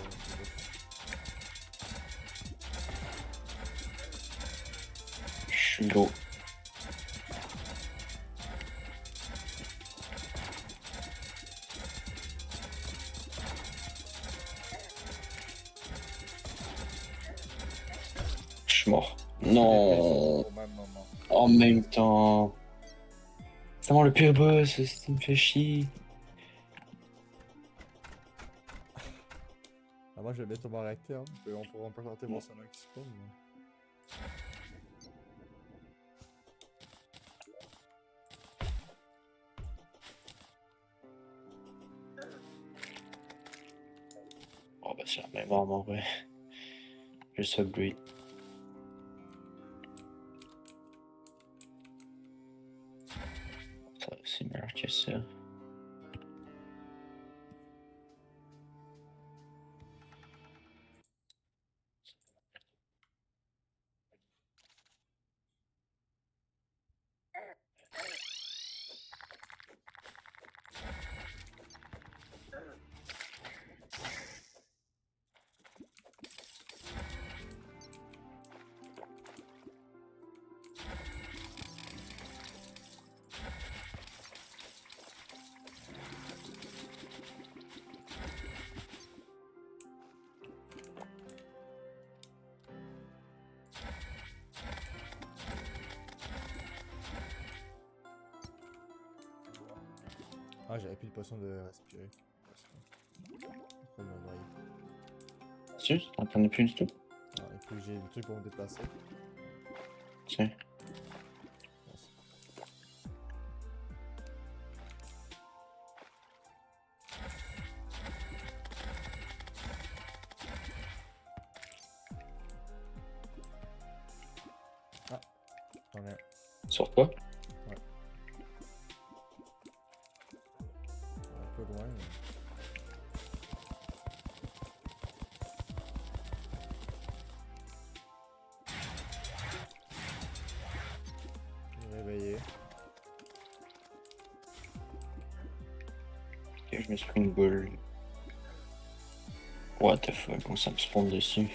Je suis gros. Je suis mort. Non. Au même moment. En même temps. C'est vraiment le pire boss, ça me fait chier. Ah, moi je vais bientôt m'arrêter, hein. On peut tenter voir si y en a un qui se spawn. Mais... Oh bah c'est la même arme en vrai. Juste upgrade. Ça c'est meilleur que ça. Ah, j'avais plus de potion de respirer. Faut me noyer. Tu t'en prenais plus du tout? Ah, et puis j'ai des trucs pour me déplacer. Tiens. Merci. Sur toi? Un peu loin. Réveillé. Ok, je me suis pris une boule. What the fuck, comment ça me spawn dessus?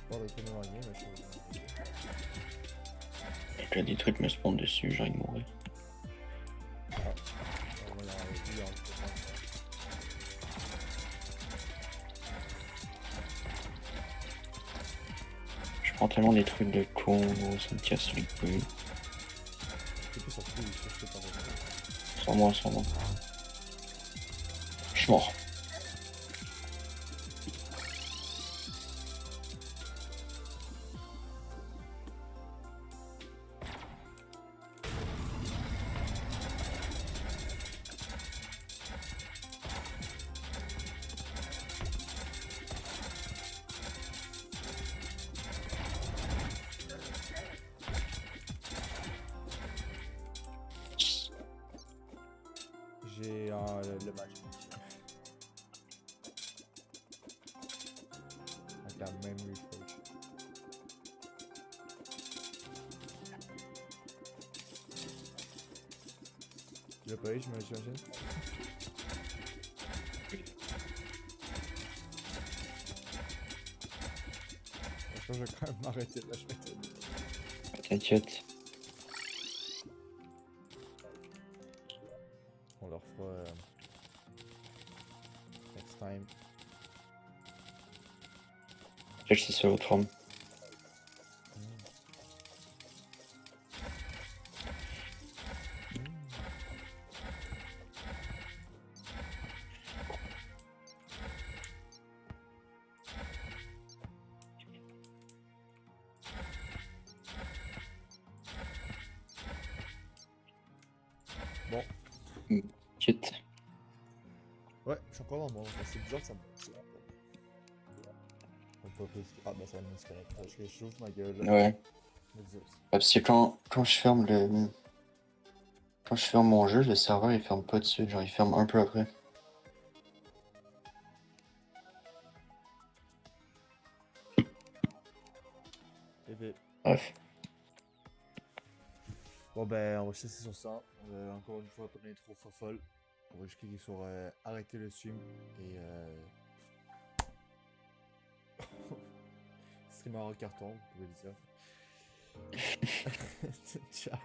Pas de tout m'éloigner, mais je suis réveillé. Et là, des trucs me spawn dessus, j'ai envie de mourir. On va y aller, Je prends tellement des trucs de con, ça me casse les couilles. T'es plus sur tout, je sais pas. Sans moi, sans moi. Je suis mort. J'ai le match. Avec la même refresh. Tu l'as pas eu, j'imagine? Je pense que je vais quand même m'arrêter là, je vais te... T'inquiète. On leur fera next time. Check si c'est l'autre forme. Bon, Quitte. ouais, je suis encore dans mon... C'est bizarre que ça me... Pas plus... Ah bah ça va me disconnecter. Parce que je ouvre ma gueule. Ouais. Me dire. Parce que quand je ferme le. Quand je ferme mon jeu, le serveur il ferme pas dessus, genre il ferme un peu après. Et puis... Bref. Bon ben, on va se laisser sur ça. Encore une fois, pas d'intro folle. On va juste cliquer sur arrêter le stream et streamer en carton, vous pouvez le dire. Ciao.